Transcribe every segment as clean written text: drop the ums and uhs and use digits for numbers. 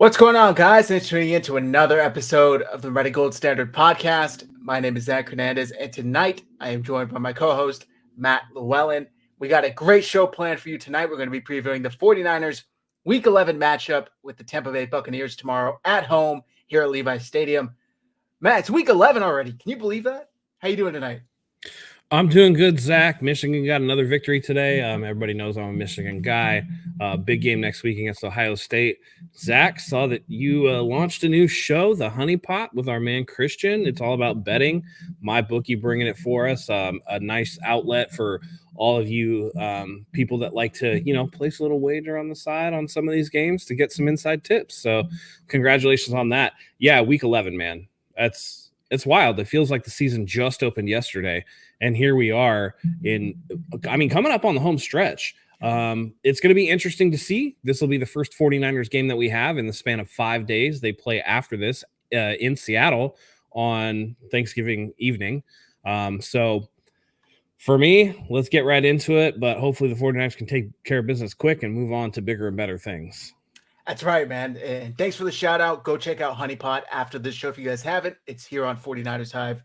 What's going on, guys? Thanks for tuning in to another episode of the Red Gold Standard podcast. My name is Zach Hernandez, and tonight I am joined by my co-host, Matt Llewellyn. We got a great show planned for you tonight. We're going to be previewing the 49ers Week 11 matchup with the Tampa Bay Buccaneers tomorrow at home here at Levi Stadium. Matt, it's Week 11 already. Can you believe that? How you doing tonight? I'm doing good, Zach. Michigan got another victory today. Everybody knows I'm a Michigan guy. Big game next week against Ohio State. Zach, saw that you launched a new show, The Honey Pot, with our man Christian. It's all about betting. Mybookie bringing it for us. A nice outlet for all of you people that like to, place a little wager on the side on some of these games to get some inside tips. So congratulations on that. Yeah, Week 11, man. It's wild. It feels like the season just opened yesterday. And here we are coming up on the home stretch. It's going to be interesting to see. This will be the first 49ers game that we have in the span of 5 days. They play after this in Seattle on Thanksgiving evening. So for me, let's get right into it. But hopefully the 49ers can take care of business quick and move on to bigger and better things. That's right, man. And thanks for the shout out. Go check out Honey Pot after this show if you guys haven't. It's here on 49ers Hive.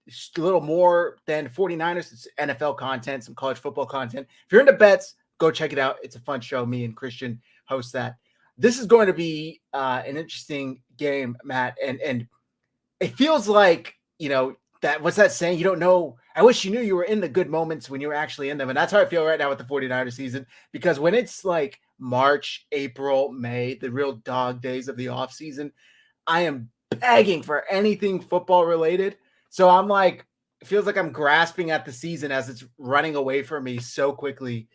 Just a little more than 49ers. It's NFL content, some college football content. If you're into bets, go check it out. It's a fun show. Me and Christian host that. This is going to be an interesting game, Matt. And it feels like, that what's that saying? You don't know. I wish you knew you were in the good moments when you were actually in them. And that's how I feel right now with the 49ers season. Because when it's like March, April, May, the real dog days of the offseason, I am begging for anything football related. So I'm like, it feels like I'm grasping at the season as it's running away from me so quickly.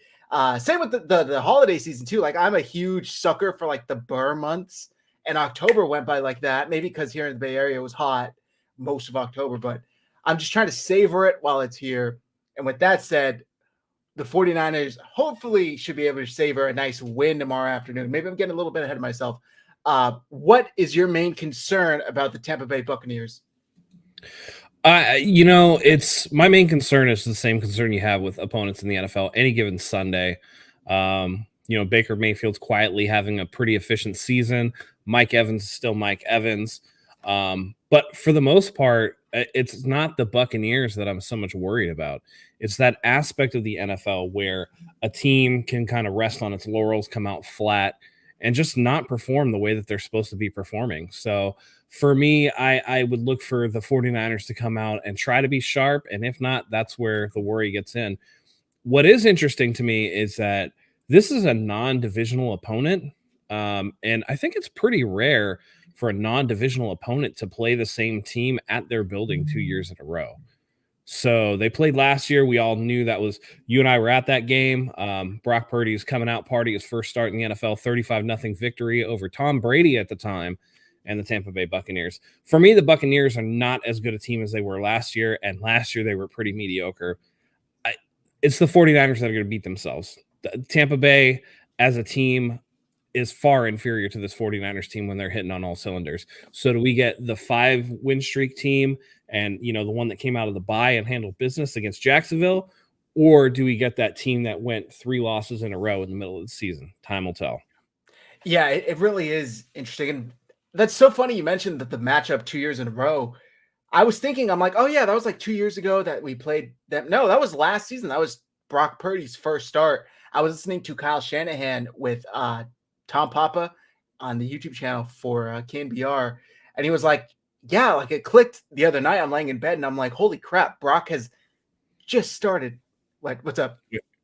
Same with the holiday season too. Like I'm a huge sucker for like the Burr months, and October went by like that. Maybe because here in the Bay Area it was hot most of October, but I'm just trying to savor it while it's here. And with that said, the 49ers hopefully should be able to savor a nice win tomorrow afternoon. Maybe I'm getting a little bit ahead of myself. What is your main concern about the Tampa Bay Buccaneers? It's my main concern is the same concern you have with opponents in the NFL any given Sunday. Baker Mayfield's quietly having a pretty efficient season. Mike Evans is still Mike Evans. But for the most part, it's not the Buccaneers that I'm so much worried about. It's that aspect of the NFL where a team can kind of rest on its laurels, come out flat, and just not perform the way that they're supposed to be performing. So for me, I would look for the 49ers to come out and try to be sharp. And if not, that's where the worry gets in. What is interesting to me is that this is a non-divisional opponent. And I think it's pretty rare for a non-divisional opponent to play the same team at their building 2 years in a row. So they played last year. We all knew that was you and I were at that game. Brock Purdy's coming out party, his first start in the NFL, 35-0 victory over Tom Brady at the time and the Tampa Bay Buccaneers. For me, the Buccaneers are not as good a team as they were last year, and last year they were pretty mediocre. It's the 49ers that are going to beat themselves. Tampa Bay as a team is far inferior to this 49ers team when they're hitting on all cylinders. So do we get the 5-win streak team and, the one that came out of the bye and handled business against Jacksonville? Or do we get that team that went 3 losses in a row in the middle of the season? Time will tell. Yeah, it really is interesting. And that's so funny you mentioned that the matchup 2 years in a row. I was thinking, I'm like, oh yeah, that was like 2 years ago that we played them. No, that was last season. That was Brock Purdy's first start. I was listening to Kyle Shanahan with Tom Papa on the YouTube channel for KNBR. And he was like, yeah, like it clicked the other night. I'm laying in bed and I'm like, holy crap, Brock has just started. What's up?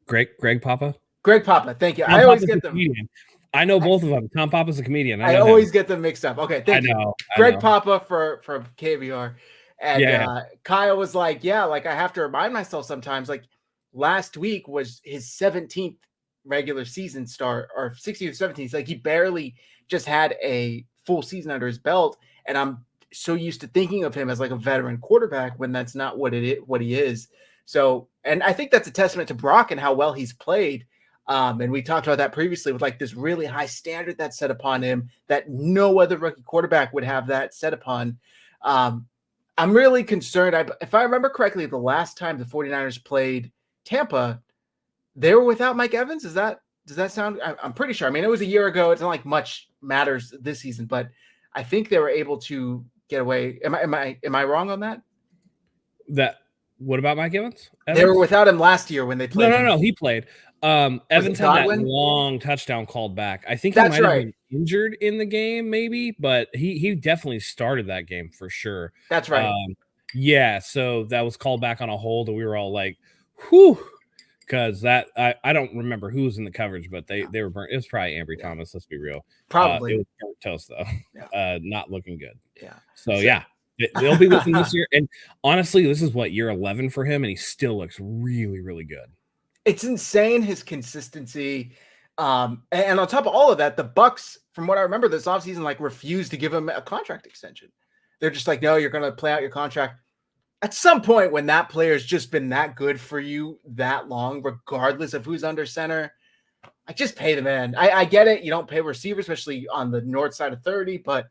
Greg Papa? Greg Papa. Thank you. Tom I always Papa's get them. I know both of them. Tom Papa's a comedian. I always get them mixed up. Okay. Thank you. Greg Papa from KBR. And Kyle was like, yeah, like I have to remind myself sometimes, like last week was his 17th regular season start or 16th or 17th. Like he barely just had a full season under his belt. And I'm so used to thinking of him as like a veteran quarterback when that's not what he is. So, and I think that's a testament to Brock and how well he's played. And we talked about that previously with like this really high standard that's set upon him that no other rookie quarterback would have that set upon. I'm really concerned. If I remember correctly, the last time the 49ers played Tampa, they were without Mike Evans. Is that Does that sound? I'm pretty sure. I mean, it was a year ago. It's not like much matters this season, but I think they were able to get away. Am I wrong on that? What about Mike Evans? They were without him last year when they played. No. He played. Evans had that Godwin? long touchdown called back. I think he That's might have right. been injured in the game, maybe, but he definitely started that game for sure. That's right. Yeah, so that was called back on a hold, and we were all like, whew, because that I don't remember who was in the coverage, but they were burnt. It was probably Ambry Thomas, let's be real. Probably. It was burnt toast, though. Yeah. Not looking good. Yeah. So yeah. They'll be with him this year. And honestly, this is what, year 11 for him, and he still looks really, really good. It's insane, his consistency. And on top of all of that, the Bucs, from what I remember this offseason, like refused to give him a contract extension. They're just like, no, you're going to play out your contract. At some point, when that player's just been that good for you that long, regardless of who's under center, I just pay the man. I get it. You don't pay receivers, especially on the north side of 30, but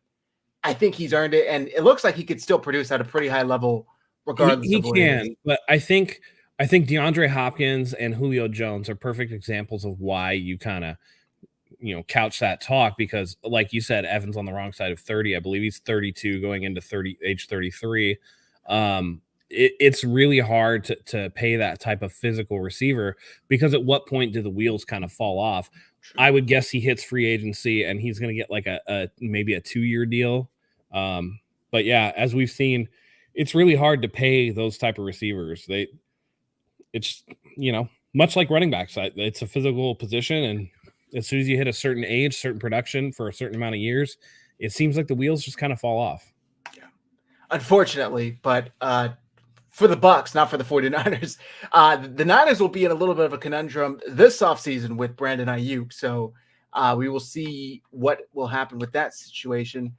I think he's earned it. And it looks like he could still produce at a pretty high level, regardless he of what can, but I think DeAndre Hopkins and Julio Jones are perfect examples of why you kind of, couch that talk, because like you said, Evans on the wrong side of 30. I believe he's 32 going into age 33. It's really hard to pay that type of physical receiver, because at what point do the wheels kind of fall off? True. I would guess he hits free agency and he's going to get like a maybe a 2-year deal. But yeah, as we've seen, it's really hard to pay those type of receivers. It's much like running backs. It's a physical position, and as soon as you hit a certain age, certain production for a certain amount of years, it seems like the wheels just kind of fall off. Yeah, unfortunately, but for the Bucs, not for the 49ers. The Niners will be in a little bit of a conundrum this offseason with Brandon Ayuk. So we will see what will happen with that situation.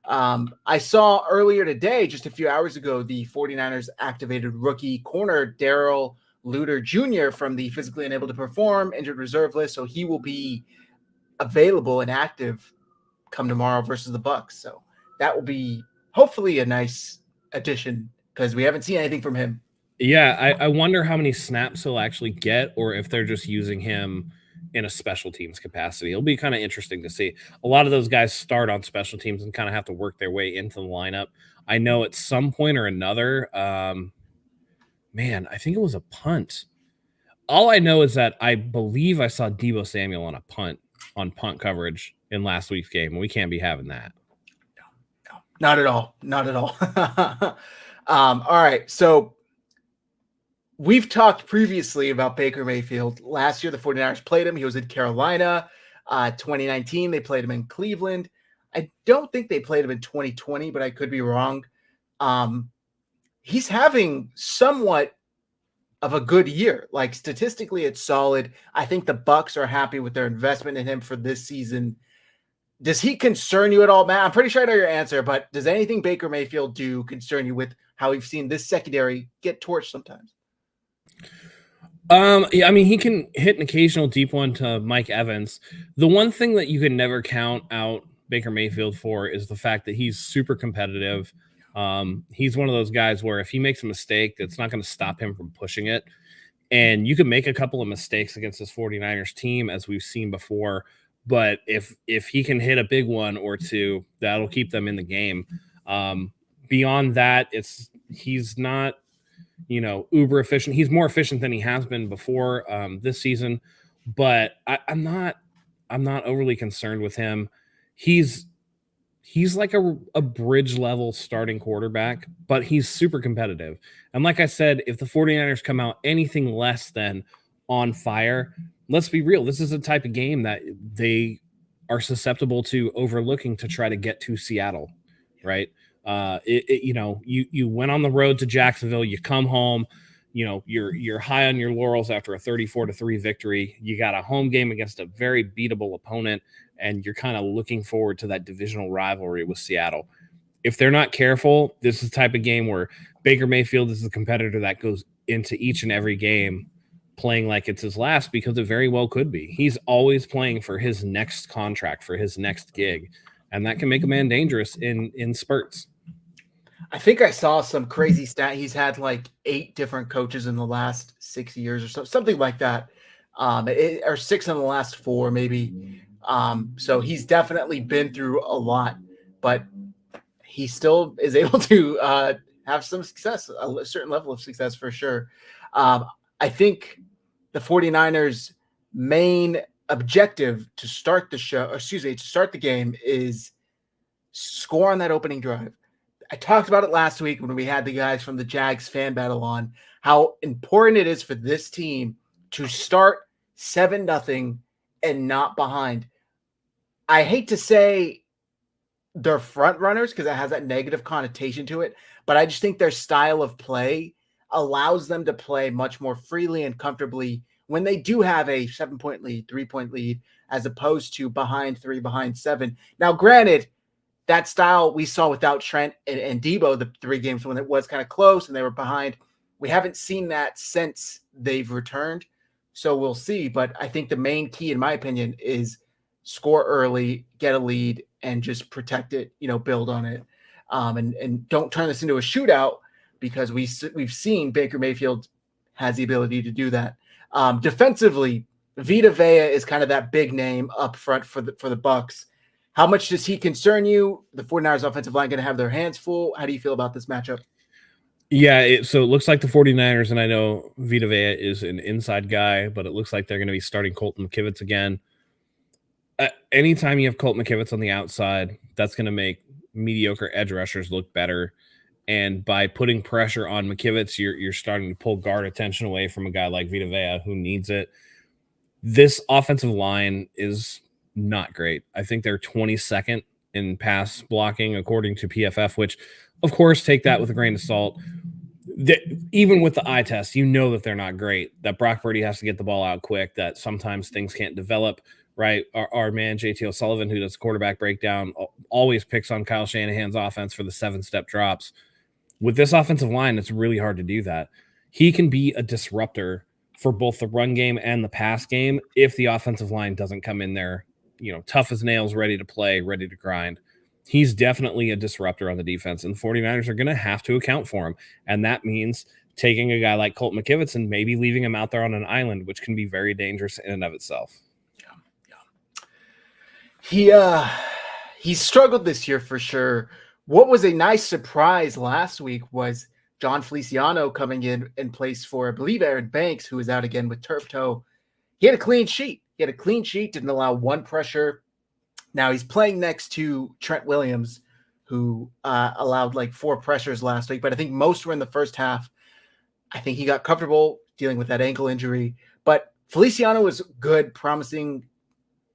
I saw earlier today, just a few hours ago, the 49ers activated rookie corner Darrell Luter Jr. from the physically unable to perform injured reserve list. So he will be available and active come tomorrow versus the Bucs. So that will be hopefully a nice addition, because we haven't seen anything from him. Yeah, I wonder how many snaps he'll actually get, or if they're just using him in a special teams capacity. It'll be kind of interesting to see. A lot of those guys start on special teams and kind of have to work their way into the lineup. I know at some point or another, I think it was a punt. All I know is that I believe I saw Deebo Samuel on punt coverage in last week's game, and we can't be having that. No, not at all. Not at all. All right. So we've talked previously about Baker Mayfield. Last year, the 49ers played him. He was in Carolina. 2019, they played him in Cleveland. I don't think they played him in 2020, but I could be wrong. He's having somewhat of a good year. Like, statistically, it's solid. I think the Bucs are happy with their investment in him for this season. Does he concern you at all, Matt? I'm pretty sure I know your answer, but does anything Baker Mayfield do concern you with how we've seen this secondary get torched sometimes? Yeah, I mean, he can hit an occasional deep one to Mike Evans. The one thing that you can never count out Baker Mayfield for is the fact that he's super competitive. He's one of those guys where if he makes a mistake, that's not going to stop him from pushing it. And you can make a couple of mistakes against this 49ers team, as we've seen before. But if he can hit a big one or two, that'll keep them in the game. Beyond that, he's not, uber efficient. He's more efficient than he has been before this season, but I'm not overly concerned with him. He's like a bridge level starting quarterback, but he's super competitive. And like I said, if the 49ers come out anything less than on fire, let's be real, this is a type of game that they are susceptible to overlooking to try to get to Seattle, right? You went on the road to Jacksonville, you come home, you're high on your laurels after a 34-3 victory. You got a home game against a very beatable opponent, and you're kind of looking forward to that divisional rivalry with Seattle. If they're not careful, this is the type of game where Baker Mayfield is the competitor that goes into each and every game playing like it's his last, because it very well could be. He's always playing for his next contract, for his next gig, and that can make a man dangerous in spurts. I think I saw some crazy stat. He's had like 8 different coaches in the last 6 years or something like that. or 6 in the last 4, maybe. So he's definitely been through a lot, but he still is able to have some success, a certain level of success for sure. I think the 49ers' main objective to start to start the game is score on that opening drive. I talked about it last week when we had the guys from the Jags fan battle on, how important it is for this team to start 7-0 and not behind. I hate to say they're front runners because it has that negative connotation to it, but I just think their style of play allows them to play much more freely and comfortably when they do have a 7-point lead, 3-point lead, as opposed to behind 3, behind 7. Now, granted, that style we saw without Trent and Debo, the 3 games when it was kind of close and they were behind. We haven't seen that since they've returned. So we'll see. But I think the main key, in my opinion, is score early, get a lead, and just protect it, build on it. And don't turn this into a shootout because we've seen Baker Mayfield has the ability to do that. Defensively, Vita Vea is kind of that big name up front for the Bucs. How much does he concern you? The 49ers offensive line going to have their hands full. How do you feel about this matchup? Yeah, so it looks like the 49ers, and I know Vita Vea is an inside guy, but it looks like they're going to be starting Colton McKivitz again. Anytime you have Colt McKivitz on the outside, that's going to make mediocre edge rushers look better. And by putting pressure on McKivitz, you're starting to pull guard attention away from a guy like Vita Vea who needs it. This offensive line is not great. I think they're 22nd in pass blocking, according to PFF, which, of course, take that with a grain of salt. Even with the eye test, you know that they're not great, that Brock Purdy has to get the ball out quick, that sometimes things can't develop, right? Our man, JT O'Sullivan, who does quarterback breakdown, always picks on Kyle Shanahan's offense for the 7-step drops. With this offensive line, it's really hard to do that. He can be a disruptor for both the run game and the pass game if the offensive line doesn't come in there, tough as nails, ready to play, ready to grind. He's definitely a disruptor on the defense, and the 49ers are going to have to account for him. And that means taking a guy like Colt McKivitz and maybe leaving him out there on an island, which can be very dangerous in and of itself. Yeah. He struggled this year for sure. What was a nice surprise last week was John Feliciano coming in place for, I believe, Aaron Banks, who was out again with turf toe. He had a clean sheet. Didn't allow one pressure. Now he's playing next to Trent Williams, who allowed like 4 pressures last week, but I think most were in the first half. I think he got comfortable dealing with that ankle injury. But Feliciano was a good, promising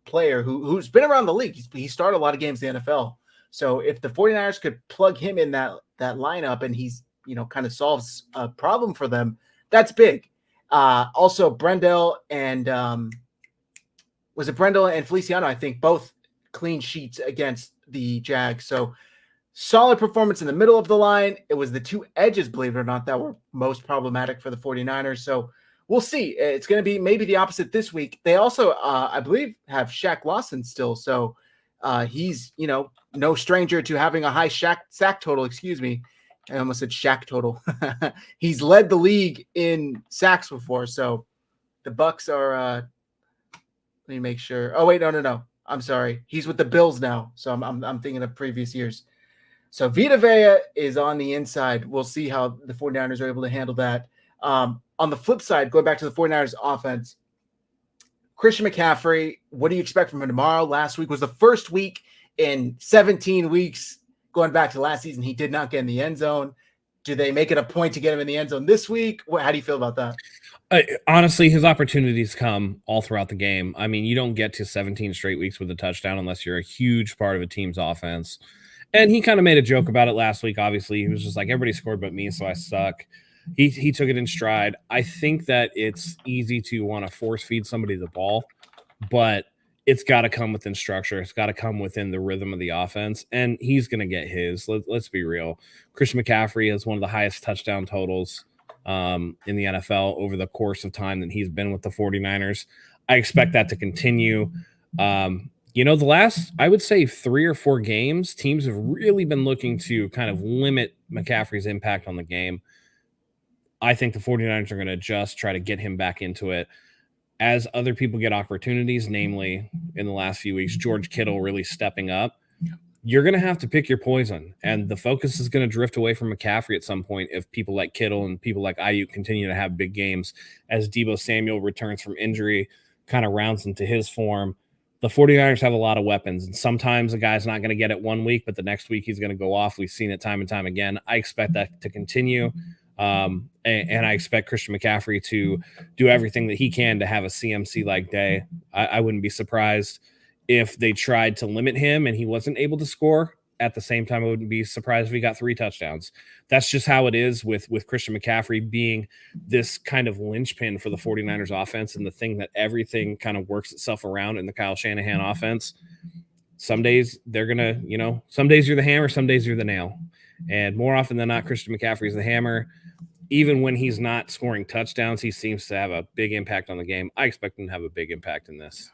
player who's been around the league. He started a lot of games in the NFL. So if the 49ers could plug him in that lineup and he's, kind of solves a problem for them, that's big. Also, Brendel and Feliciano, I think, both clean sheets against the Jags. So solid performance in the middle of the line. It was the 2 edges, believe it or not, that were most problematic for the 49ers. So we'll see. It's going to be maybe the opposite this week. They also, I believe, have Shaq Lawson still. So he's, no stranger to having a high sack total. Excuse me. I almost said Shaq total. He's led the league in sacks before. So the Bucs are, let me make sure. Oh, wait, no. I'm sorry. He's with the Bills now. So I'm thinking of previous years. So Vita Vea is on the inside. We'll see how the 49ers are able to handle that. On the flip side, going back to the 49ers offense, Christian McCaffrey, what do you expect from him tomorrow? Last week was the first week in 17 weeks going back to last season. He did not get in the end zone. Do they make it a point to get him in the end zone this week? How do you feel about that? Honestly, his opportunities come all throughout the game. I mean, you don't get to 17 straight weeks with a touchdown unless you're a huge part of a team's offense. And he kind of made a joke about it last week. Obviously, he was just like, everybody scored but me, so I suck. He took it in stride. I think that it's easy to want to force feed somebody the ball, but it's got to come within structure. It's got to come within the rhythm of the offense, and he's going to get his. Let's be real. Christian McCaffrey has one of the highest touchdown totals in the NFL over the course of time that he's been with the 49ers. I expect that to continue. The last, I would say, 3 or 4 games, teams have really been looking to kind of limit McCaffrey's impact on the game. I think the 49ers are going to just try to get him back into it. as other people get opportunities, namely in the last few weeks, George Kittle really stepping up, you're going to have to pick your poison. And the focus is going to drift away from McCaffrey at some point if people like Kittle and people like Ayuk continue to have big games as Deebo Samuel returns from injury, kind of rounds into his form. The 49ers have a lot of weapons, and sometimes a guy's not going to get it one week, but the next week he's going to go off. We've seen it time and time again. I expect that to continue. And I expect Christian McCaffrey to do everything that he can to have a CMC-like day. I wouldn't be surprised if they tried to limit him and he wasn't able to score. At the same time, I wouldn't be surprised if he got 3 touchdowns. That's just how it is with Christian McCaffrey being this kind of linchpin for the 49ers offense and the thing that everything kind of works itself around in the Kyle Shanahan offense. Some days they're going to, some days you're the hammer, some days you're the nail. And more often than not, Christian McCaffrey is the hammer. Even when he's not scoring touchdowns, he seems to have a big impact on the game. I expect him to have a big impact in this.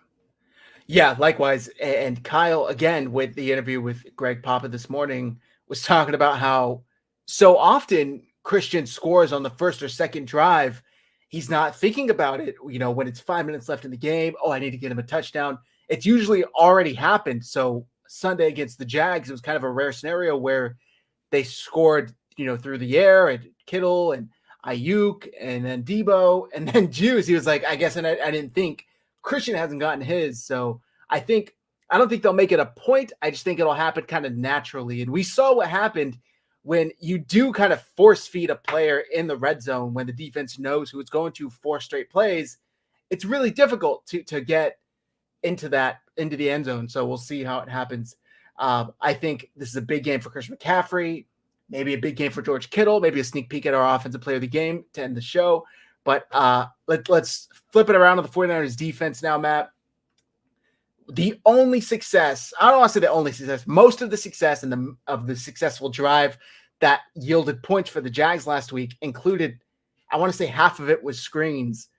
Yeah, likewise. And Kyle, again, with the interview with Greg Papa this morning, was talking about how so often Christian scores on the first or second drive. He's not thinking about it, when it's 5 minutes left in the game. Oh, I need to get him a touchdown. It's usually already happened. So Sunday against the Jags, it was kind of a rare scenario where they scored, through the air, and Kittle and Ayuk and then Deebo and then Juice. He was like, I guess, and I didn't think Christian hasn't gotten his. So I don't think they'll make it a point. I just think it'll happen kind of naturally. And we saw what happened when you do kind of force feed a player in the red zone, when the defense knows who it's going to 4 straight plays. It's really difficult to get into the end zone. So we'll see how it happens. I think this is a big game for Christian McCaffrey, maybe a big game for George Kittle, maybe a sneak peek at our offensive player of the game to end the show. But let's flip it around to the 49ers defense now, Matt. The only success, I don't want to say the only success, most of the success of the successful drive that yielded points for the Jags last week included, I want to say half of it was screens.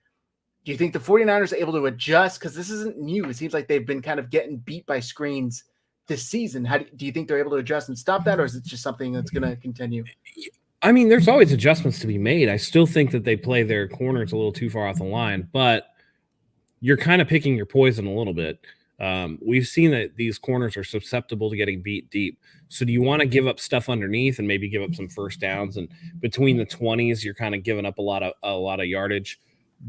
Do you think the 49ers are able to adjust? Because this isn't new. It seems like they've been kind of getting beat by screens this season. How do you think they're able to adjust and stop that, or is it just something that's going to continue? I mean, there's always adjustments to be made. I still think that they play their corners a little too far off the line, but you're kind of picking your poison a little bit. We've seen that these corners are susceptible to getting beat deep. So do you want to give up stuff underneath and maybe give up some first downs? And between the 20s, you're kind of giving up a lot of yardage,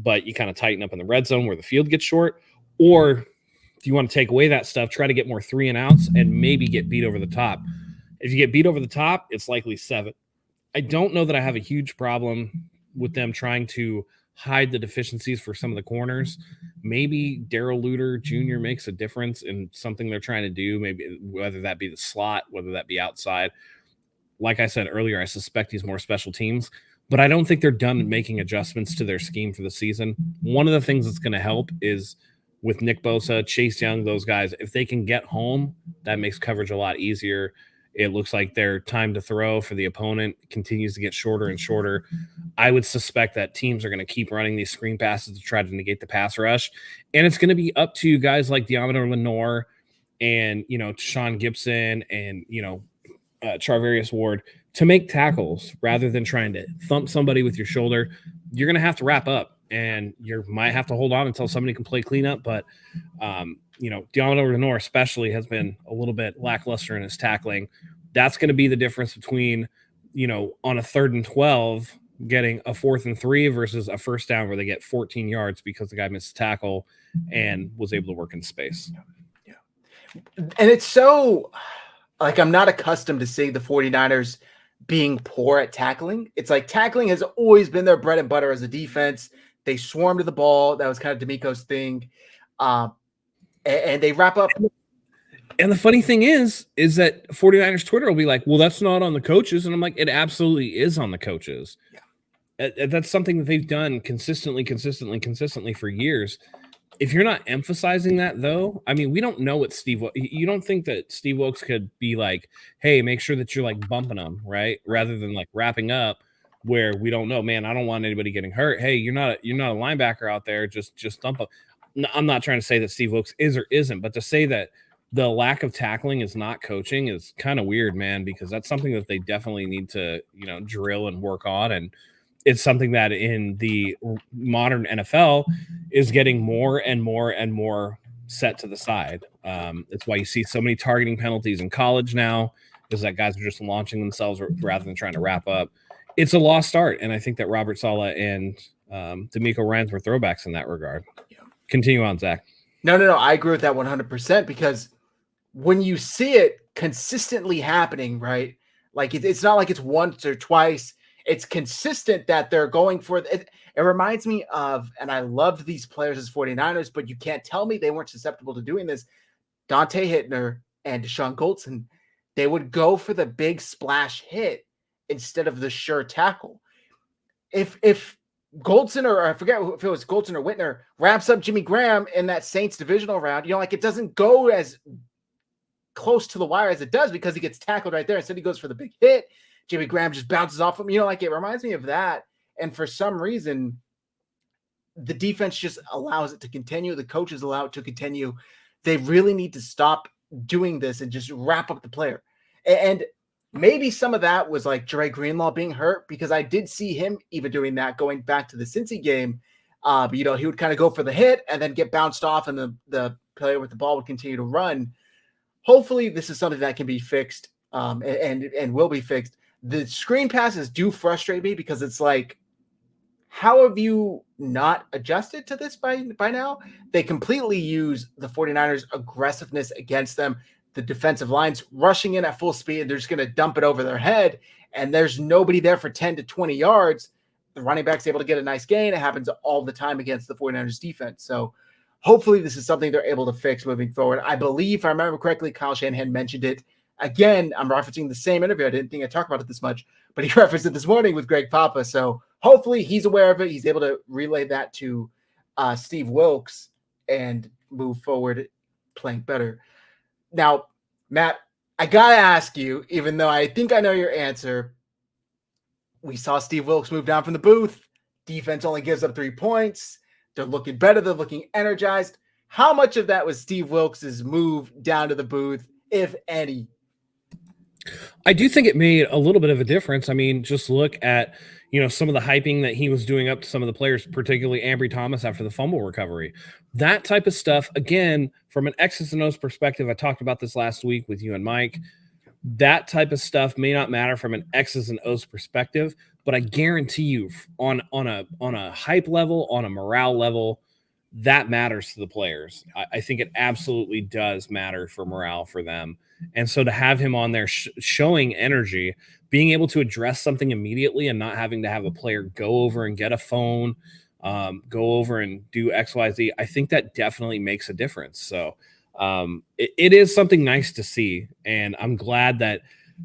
but you kind of tighten up in the red zone where the field gets short. Or do you want to take away that stuff, try to get more 3 and outs and maybe get beat over the top? If you get beat over the top, it's likely 7. I don't know that I have a huge problem with them trying to hide the deficiencies for some of the corners. Maybe Darrell Luter Jr. makes a difference in something they're trying to do, maybe whether that be the slot, whether that be outside. Like I said earlier, I suspect he's more special teams, but I don't think they're done making adjustments to their scheme for the season. One of the things that's going to help is with Nick Bosa, Chase Young, those guys, if they can get home, that makes coverage a lot easier. It looks like their time to throw for the opponent continues to get shorter and shorter. I would suspect that teams are going to keep running these screen passes to try to negate the pass rush. And it's going to be up to guys like Deommodore Lenoir and, Sean Gibson and, Charvarius Ward to make tackles rather than trying to thump somebody with your shoulder. You're going to have to wrap up, and you might have to hold on until somebody can play cleanup. But, Deommodore Lenoir especially has been a little bit lackluster in his tackling. That's going to be the difference between, on a 3rd and 12, getting a 4th and 3 versus a first down where they get 14 yards because the guy missed a tackle and was able to work in space. Yeah. And it's so, I'm not accustomed to seeing the 49ers being poor at tackling. It's like tackling has always been their bread and butter as a defense. They swarm to the ball. That was kind of D'Amico's thing. And they wrap up. And the funny thing is that 49ers Twitter will be like, well, that's not on the coaches. And I'm like, it absolutely is on the coaches. Yeah. That's something that they've done consistently for years. If you're not emphasizing that, though, I mean, we don't know what you don't think that Steve Wilkes could be like, hey, make sure that you're bumping them, right? Rather than wrapping up where we don't know, man, I don't want anybody getting hurt. Hey, you're not a linebacker out there. Just thump them. I'm not trying to say that Steve Wilkes is or isn't, but to say that the lack of tackling is not coaching is kind of weird, man, because that's something that they definitely need to, drill and work on. And it's something that in the modern NFL, is getting more and more and more set to the side. It's why you see so many targeting penalties in college now, is that guys are just launching themselves rather than trying to wrap up. It's a lost art, and I think that Robert Saleh and D'Amico Ryans were throwbacks in that regard. Yeah. Continue on, Zach. No. I agree with that 100% because when you see it consistently happening, right? Like it's not like it's once or twice. It's consistent that they're going for it. It reminds me of, and I loved these players as 49ers, but you can't tell me they weren't susceptible to doing this. Dante Hittner and Deshaun Goldson, they would go for the big splash hit instead of the sure tackle. If Goldson, or I forget if it was Goldson or Whitner, wraps up Jimmy Graham in that Saints divisional round, like it doesn't go as close to the wire as it does because he gets tackled right there. Instead, he goes for the big hit. Jimmy Graham just bounces off him. Like it reminds me of that. And for some reason, the defense just allows it to continue. The coaches allow it to continue. They really need to stop doing this and just wrap up the player. And maybe some of that was like Dre Greenlaw being hurt, because I did see him even doing that going back to the Cincy game. He would kind of go for the hit and then get bounced off, and the player with the ball would continue to run. Hopefully this is something that can be fixed and will be fixed. The screen passes do frustrate me because it's like, how have you not adjusted to this by now? They completely use the 49ers aggressiveness against them. The defensive line's rushing in at full speed. They're just going to dump it over their head, and there's nobody there for 10 to 20 yards. The running back's able to get a nice gain. It happens all the time against the 49ers defense. So hopefully this is something they're able to fix moving forward. I believe, if I remember correctly, Kyle Shanahan mentioned it. Again, I'm referencing the same interview. I didn't think I talked about it this much, but he referenced it this morning with Greg Papa. So hopefully he's aware of it. He's able to relay that to Steve Wilks and move forward playing better. Now, Matt, I got to ask you, even though I think I know your answer, we saw Steve Wilks move down from the booth. Defense only gives up 3 points. They're looking better. They're looking energized. How much of that was Steve Wilks' move down to the booth, if any? I do think it made a little bit of a difference. I mean, just look at, some of the hyping that he was doing up to some of the players, particularly Ambry Thomas after the fumble recovery. That type of stuff, again, from an X's and O's perspective, I talked about this last week with you and Mike. That type of stuff may not matter from an X's and O's perspective, but I guarantee you on a hype level, on a morale level, that matters to the players. I think it absolutely does matter for morale for them. And so to have him on there showing energy, being able to address something immediately and not having to have a player go over and get a phone, go over and do X, Y, Z, I think that definitely makes a difference. So it is something nice to see. And I'm glad that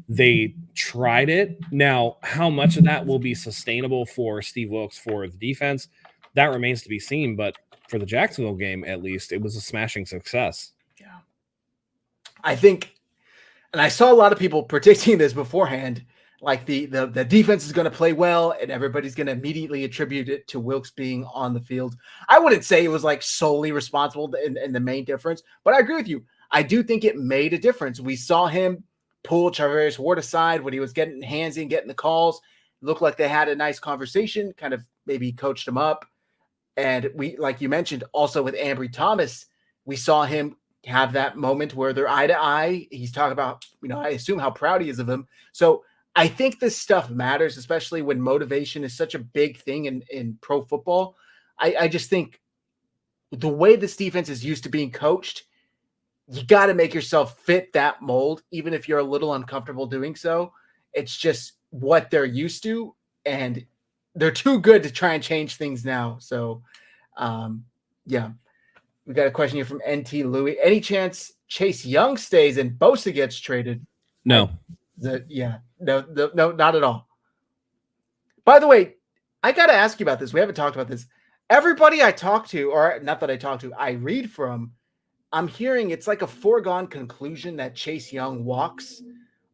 they tried it. Now, how much of that will be sustainable for Steve Wilks for the defense, that remains to be seen. But for the Jacksonville game, at least, it was a smashing success. Yeah. I think, and I saw a lot of people predicting this beforehand, like the defense is going to play well and everybody's going to immediately attribute it to Wilks being on the field. I wouldn't say it was like solely responsible in the main difference, but I agree with you. I do think it made a difference. We saw him pull Charvarius Ward aside when he was getting handsy and getting the calls. It looked like they had a nice conversation, kind of maybe coached him up. And we, like you mentioned, also with Ambry Thomas, we saw him have that moment where they're eye to eye. He's talking about, I assume how proud he is of him. So I think this stuff matters, especially when motivation is such a big thing in pro football. I just think the way this defense is used to being coached, you got to make yourself fit that mold, even if you're a little uncomfortable doing so. It's just what they're used to, and they're too good to try and change things now. So, yeah. We got a question here from NT Louis. Any chance Chase Young stays and Bosa gets traded? No. No, not at all. By the way, I got to ask you about this. We haven't talked about this. Everybody I talk to, or not that I talk to, I read from, I'm hearing it's like a foregone conclusion that Chase Young walks.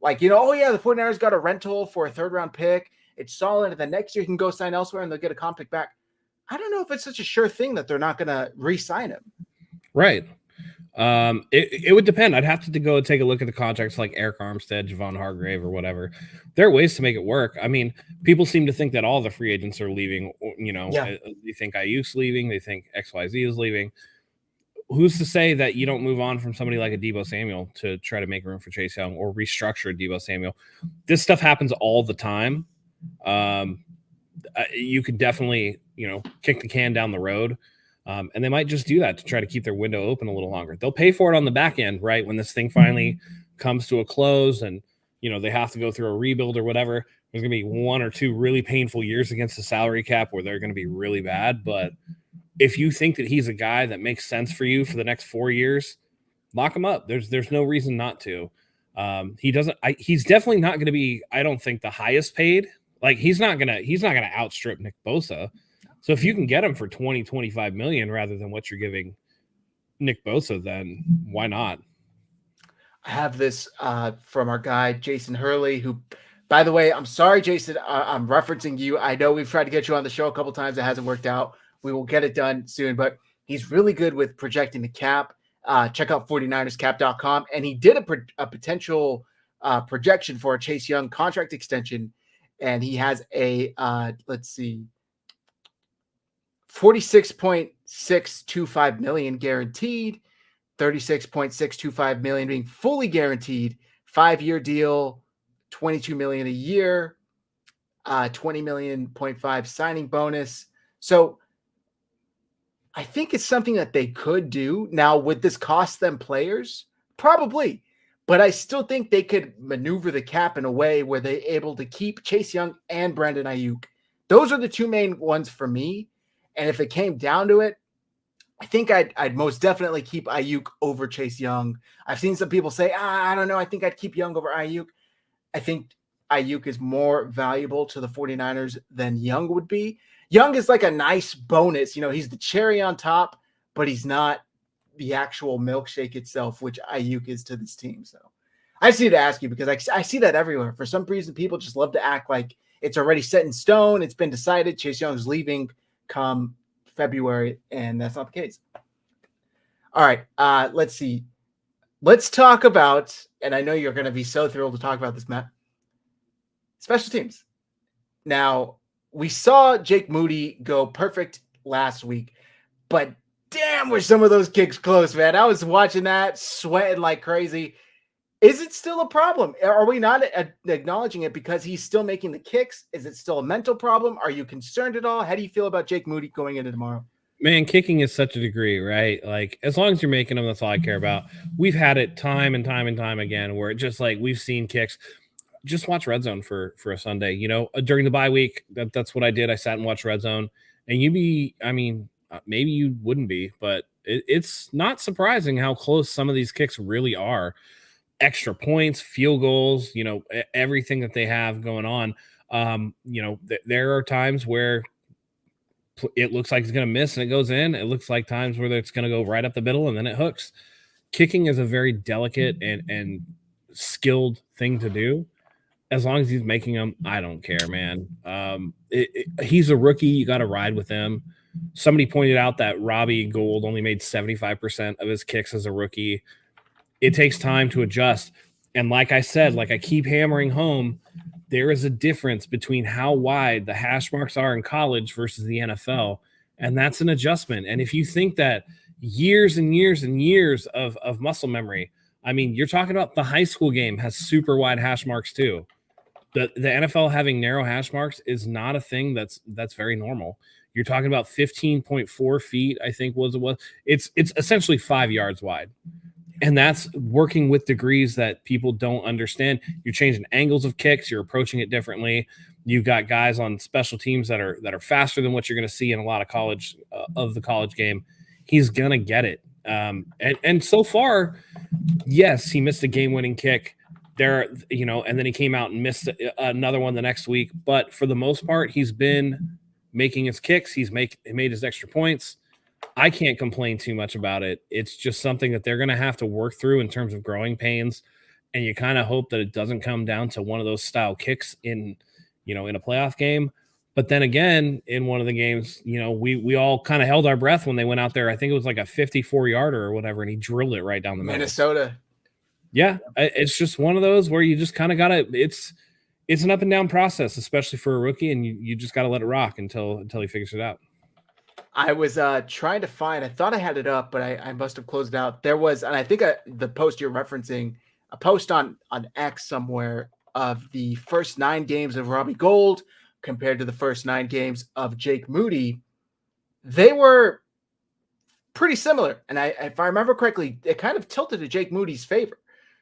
Like, the 49ers got a rental for a third-round pick. It's solid. And the next year he can go sign elsewhere and they'll get a comp pick back. I don't know if it's such a sure thing that they're not going to re-sign him. Right. It would depend. I'd have to go and take a look at the contracts like Eric Armstead, Javon Hargrave, or whatever. There are ways to make it work. I mean, people seem to think that all the free agents are leaving. Yeah. They think Ayuk's leaving. They think XYZ is leaving. Who's to say that you don't move on from somebody like a Deebo Samuel to try to make room for Chase Young or restructure Deebo Samuel? This stuff happens all the time. You could definitely, kick the can down the road. And they might just do that to try to keep their window open a little longer. They'll pay for it on the back end, right? When this thing finally comes to a close and, they have to go through a rebuild or whatever, there's going to be 1 or 2 really painful years against the salary cap where they're going to be really bad. But if you think that he's a guy that makes sense for you for the next 4 years, lock him up. There's no reason not to. He's definitely not going to be, I don't think, the highest paid. Like he's not gonna outstrip Nick Bosa. So if you can get him for 20-25 million rather than what you're giving Nick Bosa, then why not? I have this from our guy, Jason Hurley, who, by the way, I'm sorry, Jason, I'm referencing you. I know we've tried to get you on the show a couple times. It hasn't worked out. We will get it done soon, but he's really good with projecting the cap. Check out 49erscap.com. And he did a potential projection for a Chase Young contract extension. And he has a, let's see, 46.625 million guaranteed, 36.625 million being fully guaranteed, 5-year deal, 22 million a year, 20 million 0.5 signing bonus. So I think it's something that they could do. Now, would this cost them players? Probably. But I still think they could maneuver the cap in a way where they're able to keep Chase Young and Brandon Ayuk. Those are the 2 main ones for me. And if it came down to it, I think I'd most definitely keep Ayuk over Chase Young. I've seen some people say, I don't know. I think I'd keep Young over Ayuk. I think Ayuk is more valuable to the 49ers than Young would be. Young is like a nice bonus. He's the cherry on top, but he's not the actual milkshake itself, which Ayuk is to this team. So I just need to ask you because I see that everywhere. For some reason, people just love to act like it's already set in stone. It's been decided. Chase Young's leaving come February, and that's not the case. All right, let's see. Let's talk about, and I know you're going to be so thrilled to talk about this, Matt, special teams. Now, we saw Jake Moody go perfect last week, but damn, were some of those kicks close, man. I was watching that, sweating like crazy. Is it still a problem? Are we not acknowledging it because he's still making the kicks? Is it still a mental problem? Are you concerned at all? How do you feel about Jake Moody going into tomorrow? Man, kicking is such a degree, right? Like, as long as you're making them, that's all I care about. We've had it time and time and time again where it just like we've seen kicks. Just watch Red Zone for a Sunday. During the bye week, that's what I did. I sat and watched Red Zone. And maybe you wouldn't be, but it's not surprising how close some of these kicks really are. Extra points, field goals, everything that they have going on. There are times where it looks like it's going to miss and it goes in. It looks like times where it's going to go right up the middle and then it hooks. Kicking is a very delicate and skilled thing to do. As long as he's making them, I don't care, man. He's a rookie. You got to ride with him. Somebody pointed out that Robbie Gould only made 75% of his kicks as a rookie. It takes time to adjust. And like I said, like I keep hammering home, there is a difference between how wide the hash marks are in college versus the NFL. And that's an adjustment. And if you think that years and years and years of muscle memory, I mean, you're talking about the high school game has super wide hash marks too. The NFL having narrow hash marks is not a thing that's very normal. You're talking about 15.4 feet, I think was it was. It's essentially 5 yards wide. And that's working with degrees that people don't understand. You're changing angles of kicks. You're approaching it differently. You've got guys on special teams that are faster than what you're going to see in a lot of college of the college game. He's going to get it. And so far, yes, he missed a game-winning kick there, and then he came out and missed another one the next week. But for the most part, he's been making his kicks. He's made his extra points. I can't complain too much about it. It's just something that they're going to have to work through in terms of growing pains. And you kind of hope that it doesn't come down to one of those style kicks in a playoff game. But then again, in one of the games, we all kind of held our breath when they went out there. I think it was like a 54-yarder or whatever, and he drilled it right down the middle. Minnesota. Yeah, it's just one of those where you just kind of gotta. It's an up and down process, especially for a rookie, and you just got to let it rock until he figures it out. I was trying to find. I thought I had it up, but I must have closed it out. There was, and I think the post you're referencing, a post on X somewhere of the first 9 games of Robbie Gold compared to the first 9 games of Jake Moody. They were pretty similar, and if I remember correctly, it kind of tilted to Jake Moody's favor.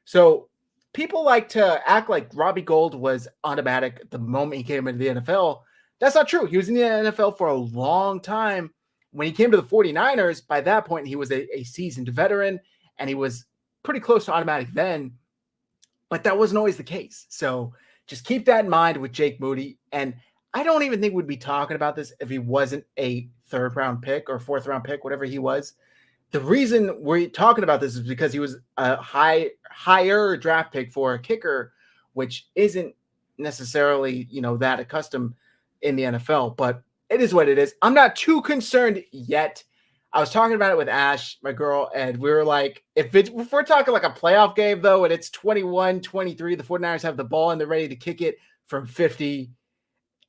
So people like to act like Robbie Gold was automatic the moment he came into the NFL. That's not true. He was in the NFL for a long time. When he came to the 49ers, by that point, he was a seasoned veteran, and he was pretty close to automatic then, but that wasn't always the case. So just keep that in mind with Jake Moody. And I don't even think we'd be talking about this if he wasn't a 3rd-round pick or 4th-round pick, whatever he was. The reason we're talking about this is because he was a higher draft pick for a kicker, which isn't necessarily, that accustomed in the NFL, but it is what it is. I'm not too concerned yet. I was talking about it with Ash, my girl, and we were like, if we're talking like a playoff game, though, and it's 21-23, the 49ers have the ball and they're ready to kick it from 50.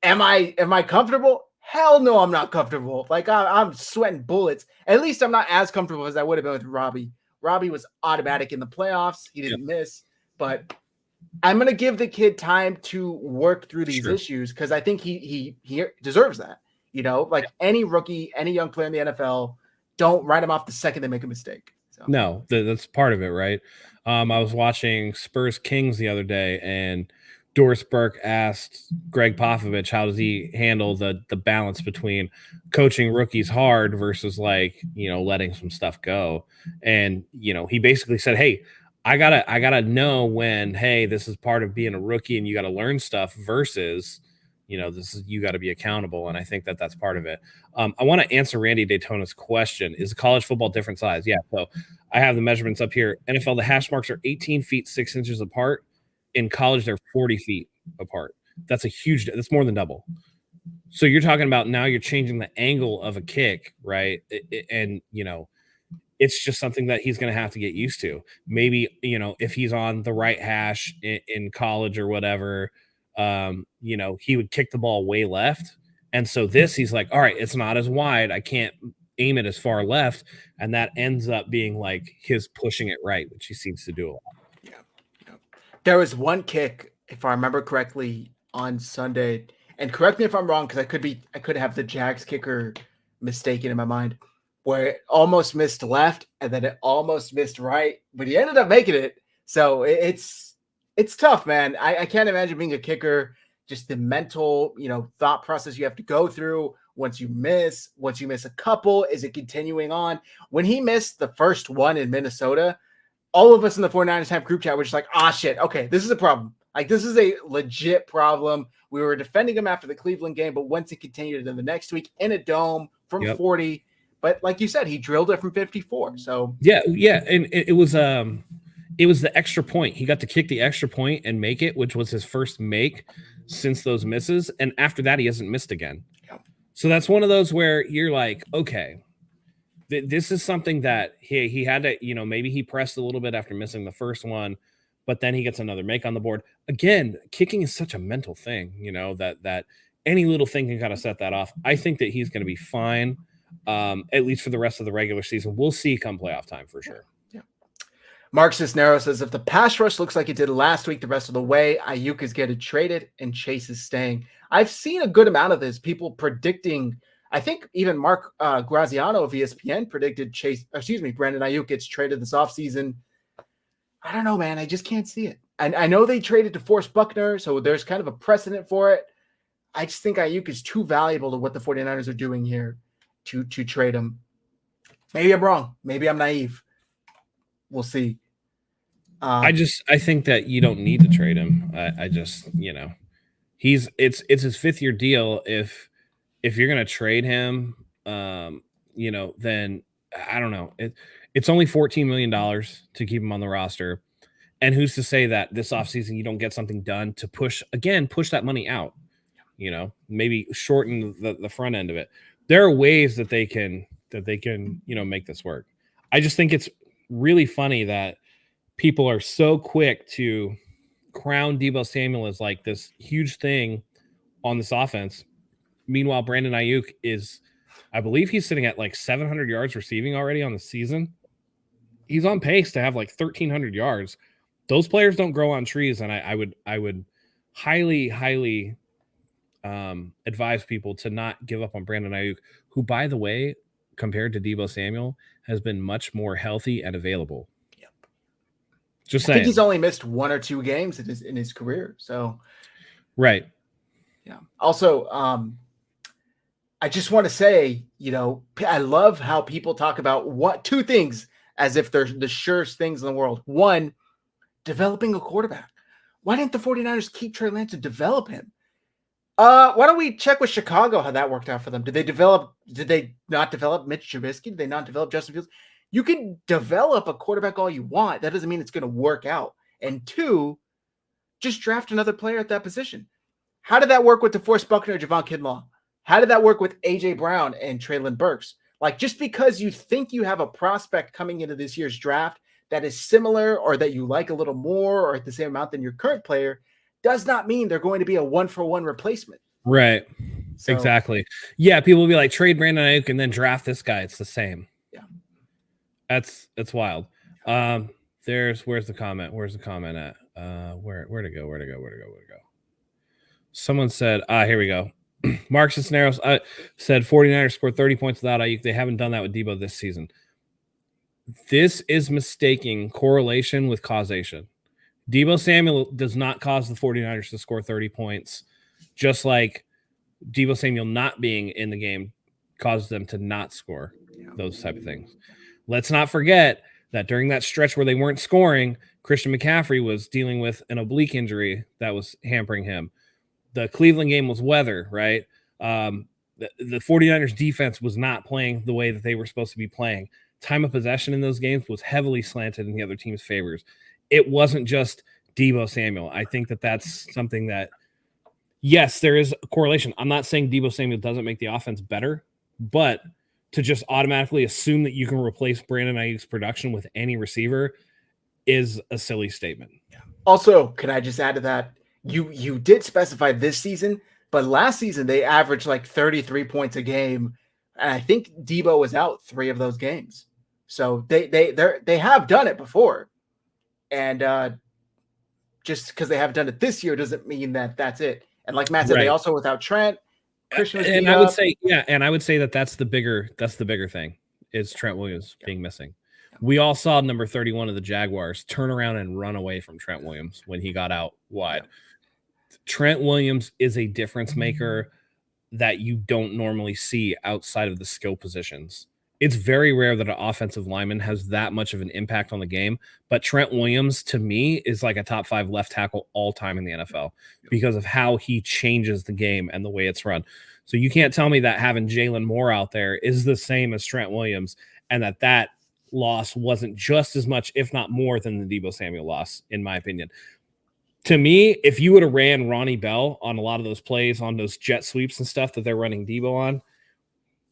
Am I comfortable? Hell no, I'm not comfortable. Like, I'm sweating bullets. At least I'm not as comfortable as I would have been with Robbie. Robbie was automatic in the playoffs. He didn't miss. But I'm going to give the kid time to work through these issues because I think he deserves that. Any rookie, any young player in the NFL, don't write him off the second they make a mistake. So. No, that's part of it, right? I was watching Spurs Kings the other day, and Doris Burke asked Greg Popovich, how does he handle the balance between coaching rookies hard versus letting some stuff go? And, he basically said, hey, I gotta know when, hey, this is part of being a rookie and you got to learn stuff versus, you got to be accountable. And I think that's part of it. I want to answer Randy Daytona's question. Is college football different size? Yeah. So I have the measurements up here. NFL, the hash marks are 18 feet, 6 inches apart. In college, they're 40 feet apart. That's that's more than double. So you're talking about now you're changing the angle of a kick, right? And it's just something that he's going to have to get used to. Maybe, if he's on the right hash in college or whatever, he would kick the ball way left. And so he's like, all right, it's not as wide. I can't aim it as far left. And that ends up being like his pushing it right, which he seems to do a lot. There was one kick, if I remember correctly, on Sunday, and correct me if I'm wrong, because I could have the Jags kicker mistaken in my mind, where it almost missed left and then it almost missed right, but he ended up making it. So it's tough, man. I can't imagine being a kicker, just the mental, thought process you have to go through once you miss a couple. Is it continuing on? When he missed the first one in Minnesota, all of us in the 49ers have group chat. We're just like, shit. Okay, this is a problem. Like, this is a legit problem. We were defending him after the Cleveland game, but once it continued in the next week in a dome from 40, but like you said, he drilled it from 54. So yeah, and it was the extra point. He got to kick the extra point and make it, which was his first make since those misses. And after that, he hasn't missed again. Yep. So that's one of those where you're like, okay, this is something that he had to, maybe he pressed a little bit after missing the first one, but then he gets another make on the board. Again, kicking is such a mental thing, that any little thing can kind of set that off. I think that he's going to be fine, at least for the rest of the regular season. We'll see come playoff time for sure. Yeah. Mark Cisneros says, if the pass rush looks like it did last week the rest of the way, Ayuk is getting traded and Chase is staying. I've seen a good amount of this, people predicting. I think even Mark Graziano of ESPN predicted Brandon Ayuk gets traded this offseason. I don't know, man. I just can't see it. I know they traded to force Buckner, so there's kind of a precedent for it. I just think Ayuk is too valuable to what the 49ers are doing here to trade him. Maybe I'm wrong. Maybe I'm naive. We'll see. I think that you don't need to trade him. I just, it's his 5th-year deal. If you're going to trade him, then I don't know. It's only $14 million to keep him on the roster. And who's to say that this offseason you don't get something done to push that money out? maybe shorten the front end of it. There are ways that they can make this work. I just think it's really funny that people are so quick to crown Deebo Samuel as like this huge thing on this offense. Meanwhile, Brandon Ayuk is, I believe he's sitting at like 700 yards receiving already on the season. He's on pace to have like 1,300 yards. Those players don't grow on trees, and I would highly advise people to not give up on Brandon Ayuk, who, by the way, compared to Deebo Samuel, has been much more healthy and available. Yep. Just I saying. think he's only missed 1 or 2 games in his career. So, right. Yeah. Also, I just want to say, I love how people talk about 2 things as if they're the surest things in the world. One, developing a quarterback. Why didn't the 49ers keep Trey Lance and develop him? Why don't we check with Chicago how that worked out for them? Did they not develop Mitch Trubisky? Did they not develop Justin Fields? You can develop a quarterback all you want. That doesn't mean it's going to work out. And 2, just draft another player at that position. How did that work with DeForest Buckner and Javon Kinlaw? How did that work with A.J. Brown and Treylon Burks? Like, just because you think you have a prospect coming into this year's draft that is similar or that you like a little more or at the same amount than your current player does not mean they're going to be a 1-for-1 replacement. Right. So, exactly. Yeah, people will be like, trade Brandon Ayuk and then draft this guy. It's the same. Yeah. It's wild. Where's the comment? Where's the comment at? Where'd it go? Someone said, here we go. Marks and Scenarios said 49ers scored 30 points without Ayuk. They haven't done that with Deebo this season. This is mistaking correlation with causation. Deebo Samuel does not cause the 49ers to score 30 points, just like Deebo Samuel not being in the game causes them to not score those type of things. Let's not forget that during that stretch where they weren't scoring, Christian McCaffrey was dealing with an oblique injury that was hampering him. The Cleveland game was weather, right? The 49ers defense was not playing the way that they were supposed to be playing. Time of possession in those games was heavily slanted in the other team's favors. It wasn't just Deebo Samuel. I think that that's something that, yes, there is a correlation. I'm not saying Deebo Samuel doesn't make the offense better, but to just automatically assume that you can replace Brandon Ayuk's production with any receiver is a silly statement. Also, can I just add to that? You did specify this season, but last season they averaged like 33 points a game, and I think Deebo was out 3 of those games. So they have done it before. And just because they have done it this year doesn't mean that that's it. And like Matt said, They also without Trent, Christian was and I would say, and I would say that that's the bigger thing is Trent Williams being missing. We all saw number 31 of the Jaguars turn around and run away from Trent Williams when he got out wide. Trent Williams is a difference maker that you don't normally see outside of the skill positions. It's very rare that an offensive lineman has that much of an impact on the game, but Trent Williams, to me, is like a top 5 left tackle all time in the NFL because of how he changes the game and the way it's run. So you can't tell me that having Jalen Moore out there is the same as Trent Williams and that loss wasn't just as much, if not more, than the Deebo Samuel loss, in my opinion. To me, if you would have ran Ronnie Bell on a lot of those plays, on those jet sweeps and stuff that they're running Deebo on,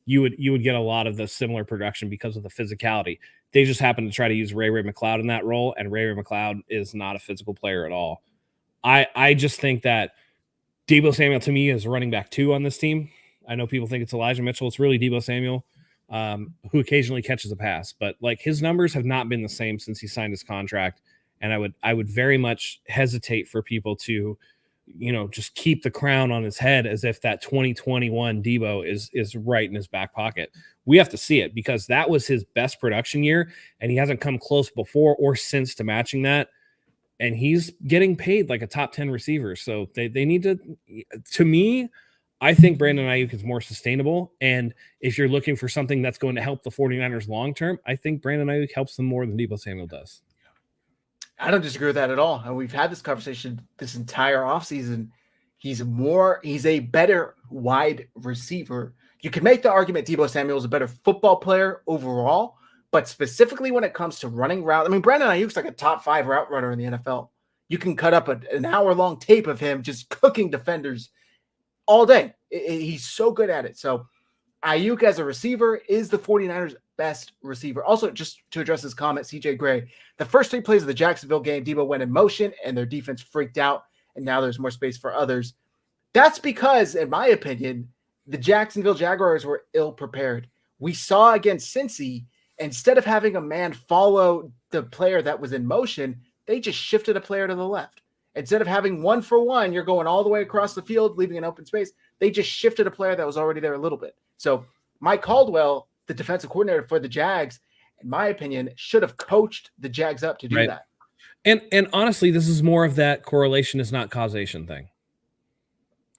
you would get a lot of the similar production because of the physicality. They just happen to try to use Ray McLeod in that role, and Ray McLeod is not a physical player at all. I just think that Deebo Samuel, to me, is running back 2 on this team. I know people think it's Elijah Mitchell. It's really Deebo Samuel, who occasionally catches a pass. But like his numbers have not been the same since he signed his contract, and I would very much hesitate for people to just keep the crown on his head as if that 2021 Deebo is right in his back pocket. We have to see it because that was his best production year, and he hasn't come close before or since to matching that. And he's getting paid like a top 10 receiver. So they need to me, I think Brandon Ayuk is more sustainable. And if you're looking for something that's going to help the 49ers long-term, I think Brandon Ayuk helps them more than Deebo Samuel does. I don't disagree with that at all. And we've had this conversation this entire offseason. He's a better wide receiver. You can make the argument Deebo Samuel is a better football player overall, but specifically when it comes to running route, I mean, Brandon Ayuk's like a top 5 route runner in the NFL. You can cut up an hour-long tape of him just cooking defenders all day. He's so good at it. So Ayuk as a receiver is the 49ers' best receiver. Also, just to address his comment, CJ Gray, the first 3 plays of the Jacksonville game, Debo went in motion and their defense freaked out, and now there's more space for others. That's because, in my opinion, the Jacksonville Jaguars were ill-prepared. We saw against Cincy, instead of having a man follow the player that was in motion, they just shifted a player to the left. Instead of having 1-for-1, you're going all the way across the field, leaving an open space. They just shifted a player that was already there a little bit. So Mike Caldwell, the defensive coordinator for the Jags, in my opinion, should have coached the Jags up to do that. And honestly, this is more of that correlation is not causation thing.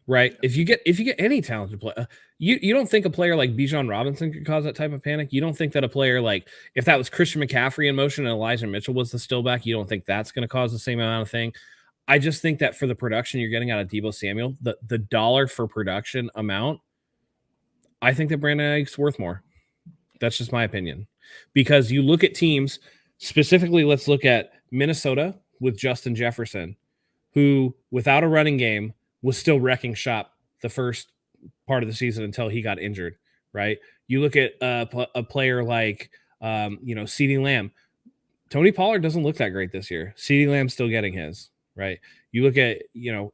Right. If you get any talented player, you don't think a player like Bijan Robinson could cause that type of panic. You don't think that a player like if that was Christian McCaffrey in motion and Elijah Mitchell was the stillback, you don't think that's going to cause the same amount of thing. I just think that for the production you're getting out of Deebo Samuel, the dollar for production amount, I think that Brandon Ayuk's worth more. That's just my opinion. Because you look at teams, specifically, let's look at Minnesota with Justin Jefferson, who without a running game was still wrecking shop the first part of the season until he got injured, right? You look at a player like, CeeDee Lamb. Tony Pollard doesn't look that great this year. CeeDee Lamb's still getting his, right? You look at,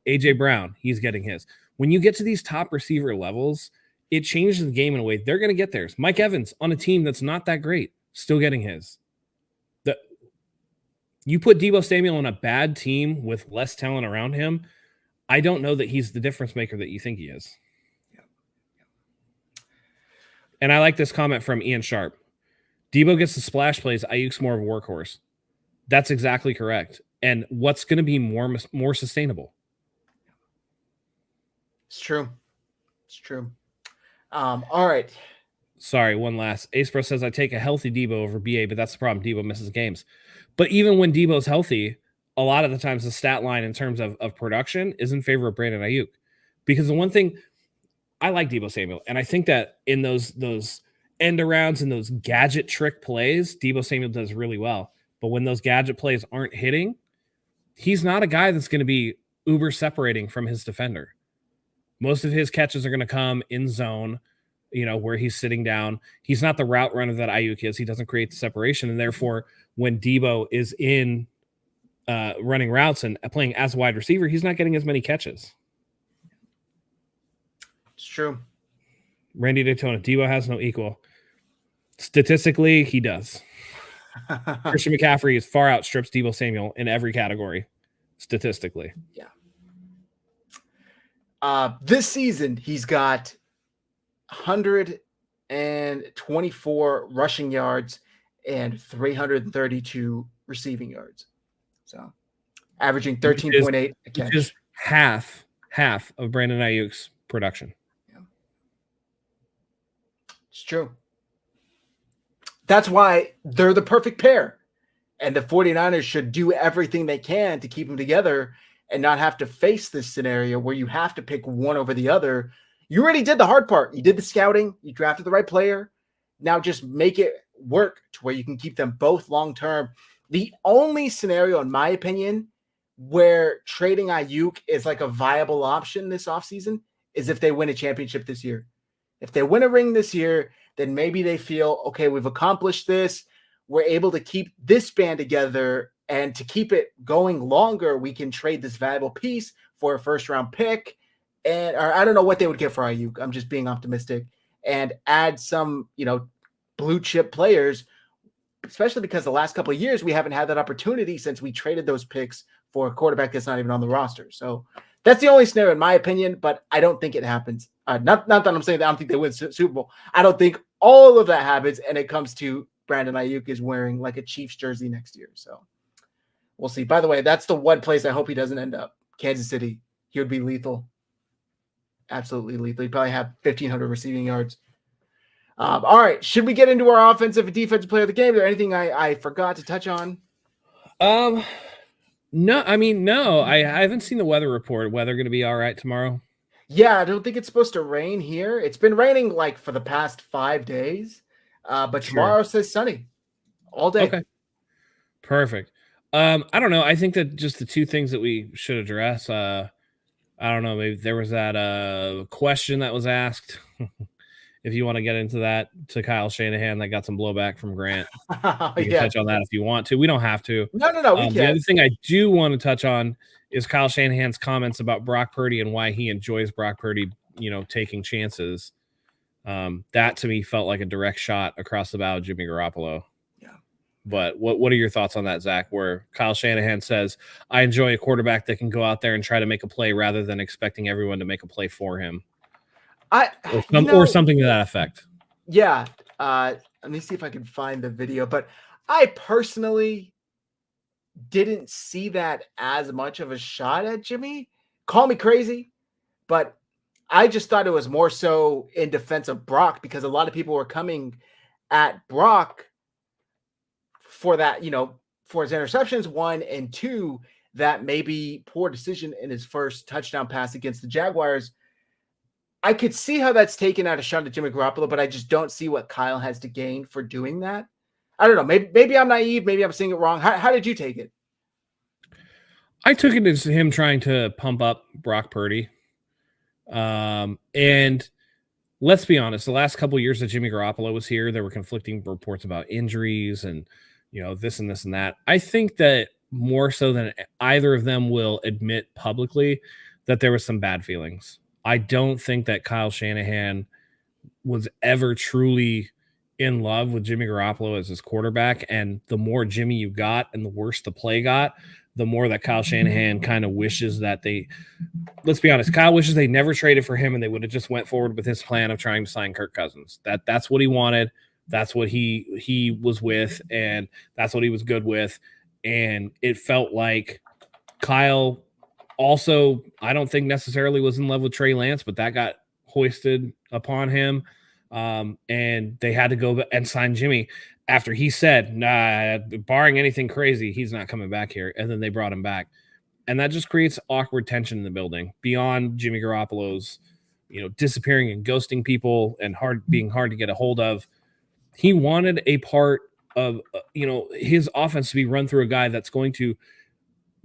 A.J. Brown, he's getting his. When you get to these top receiver levels, it changes the game in a way. They're going to get theirs. Mike Evans on a team that's not that great, still getting his. You put Deebo Samuel on a bad team with less talent around him, I don't know that he's the difference maker that you think he is. And I like this comment from Ian Sharp. Deebo gets the splash plays. Ayuk's more of a workhorse. That's exactly correct. And what's going to be more sustainable? It's true. It's true. All right. Sorry, one last. Ace says, I take a healthy Deebo over BA, but that's the problem. Deebo misses games. But even when Deebo's healthy, a lot of the times the stat line in terms of production is in favor of Brandon Ayuk. Because the one thing, I like Deebo Samuel, and I think that in those end arounds and those gadget trick plays, Deebo Samuel does really well. But when those gadget plays aren't hitting, he's not a guy that's going to be uber separating from his defender. Most of his catches are going to come in zone, where he's sitting down. He's not the route runner that Ayuk is. He doesn't create the separation. And therefore, when Deebo is in running routes and playing as a wide receiver, he's not getting as many catches. It's true. Randy Daytona, Deebo has no equal. Statistically, he does. Christian McCaffrey is far outstrips Deebo Samuel in every category, statistically. Yeah. This season, he's got 124 rushing yards and 332 receiving yards. So averaging 13.8 a catch. Which is half of Brandon Ayuk's production. Yeah. It's true. That's why they're the perfect pair. And the 49ers should do everything they can to keep them together and not have to face this scenario where you have to pick one over the other. You already did the hard part. You did the scouting. You drafted the right player. Now just make it work to where you can keep them both long-term. The only scenario, in my opinion, where trading Ayuk is like a viable option this offseason is if they win a championship this year. If they win a ring this year, then maybe they feel, okay, we've accomplished this. We're able to keep this band together, and to keep it going longer, we can trade this valuable piece for a first-round pick. Or I don't know what they would get for Ayuk. I'm just being optimistic. And add some, blue chip players, especially because the last couple of years we haven't had that opportunity since we traded those picks for a quarterback that's not even on the roster. So that's the only scenario, in my opinion, but I don't think it happens. Not that I'm saying that I don't think they win Super Bowl. I don't think all of that happens, and it comes to Brandon Ayuk is wearing like a Chiefs jersey next year. So we'll see. By the way, that's the one place I hope he doesn't end up. Kansas City. He would be lethal. Absolutely lethal. He'd probably have 1,500 receiving yards. All right. Should we get into our offensive and defensive player of the game? Is there anything I forgot to touch on? No. I haven't seen the weather report. Weather going to be all right tomorrow? Yeah, I don't think it's supposed to rain here. It's been raining like for the past 5 days, but tomorrow says sunny all day. Okay. Perfect. I don't know. I think that just the two things that we should address, I don't know, maybe there was that question that was asked. If you want to get into that, to Kyle Shanahan, that got some blowback from Grant. We can Yeah. touch on that if you want to. We don't have to. No, we The can. other thing I do want to touch on is Kyle Shanahan's comments about Brock Purdy and why he enjoys Brock Purdy, taking chances. That to me felt like a direct shot across the bow of Jimmy Garoppolo. Yeah. But what are your thoughts on that, Zach? Where Kyle Shanahan says, "I enjoy a quarterback that can go out there and try to make a play rather than expecting everyone to make a play for him, I, or something to that effect." Yeah. Let me see if I can find the video, but I personally didn't see that as much of a shot at Jimmy. Call me crazy, but I just thought it was more so in defense of Brock because a lot of people were coming at Brock for that, for his interceptions, one, and two, that maybe poor decision in his first touchdown pass against the Jaguars. I could see how that's taken out a shot at Jimmy Garoppolo, but I just don't see what Kyle has to gain for doing that. I don't know. Maybe I'm naive. Maybe I'm seeing it wrong. How did you take it? I took it as him trying to pump up Brock Purdy. And let's be honest, the last couple of years that Jimmy Garoppolo was here, there were conflicting reports about injuries and, this and this and that. I think that more so than either of them will admit publicly that there was some bad feelings. I don't think that Kyle Shanahan was ever truly in love with Jimmy Garoppolo as his quarterback. And the more Jimmy you got and the worse the play got, the more that Kyle Shanahan kind of wishes that let's be honest, Kyle wishes they never traded for him and they would have just went forward with his plan of trying to sign Kirk Cousins. That's what he wanted. That's what he was with, and that's what he was good with. And it felt like Kyle also, I don't think necessarily was in love with Trey Lance, but that got hoisted upon him. And they had to go and sign Jimmy after he said, nah, barring anything crazy, he's not coming back here. And then they brought him back. And that just creates awkward tension in the building beyond Jimmy Garoppolo's, disappearing and ghosting people and being hard to get a hold of. He wanted a part of, his offense to be run through a guy that's going to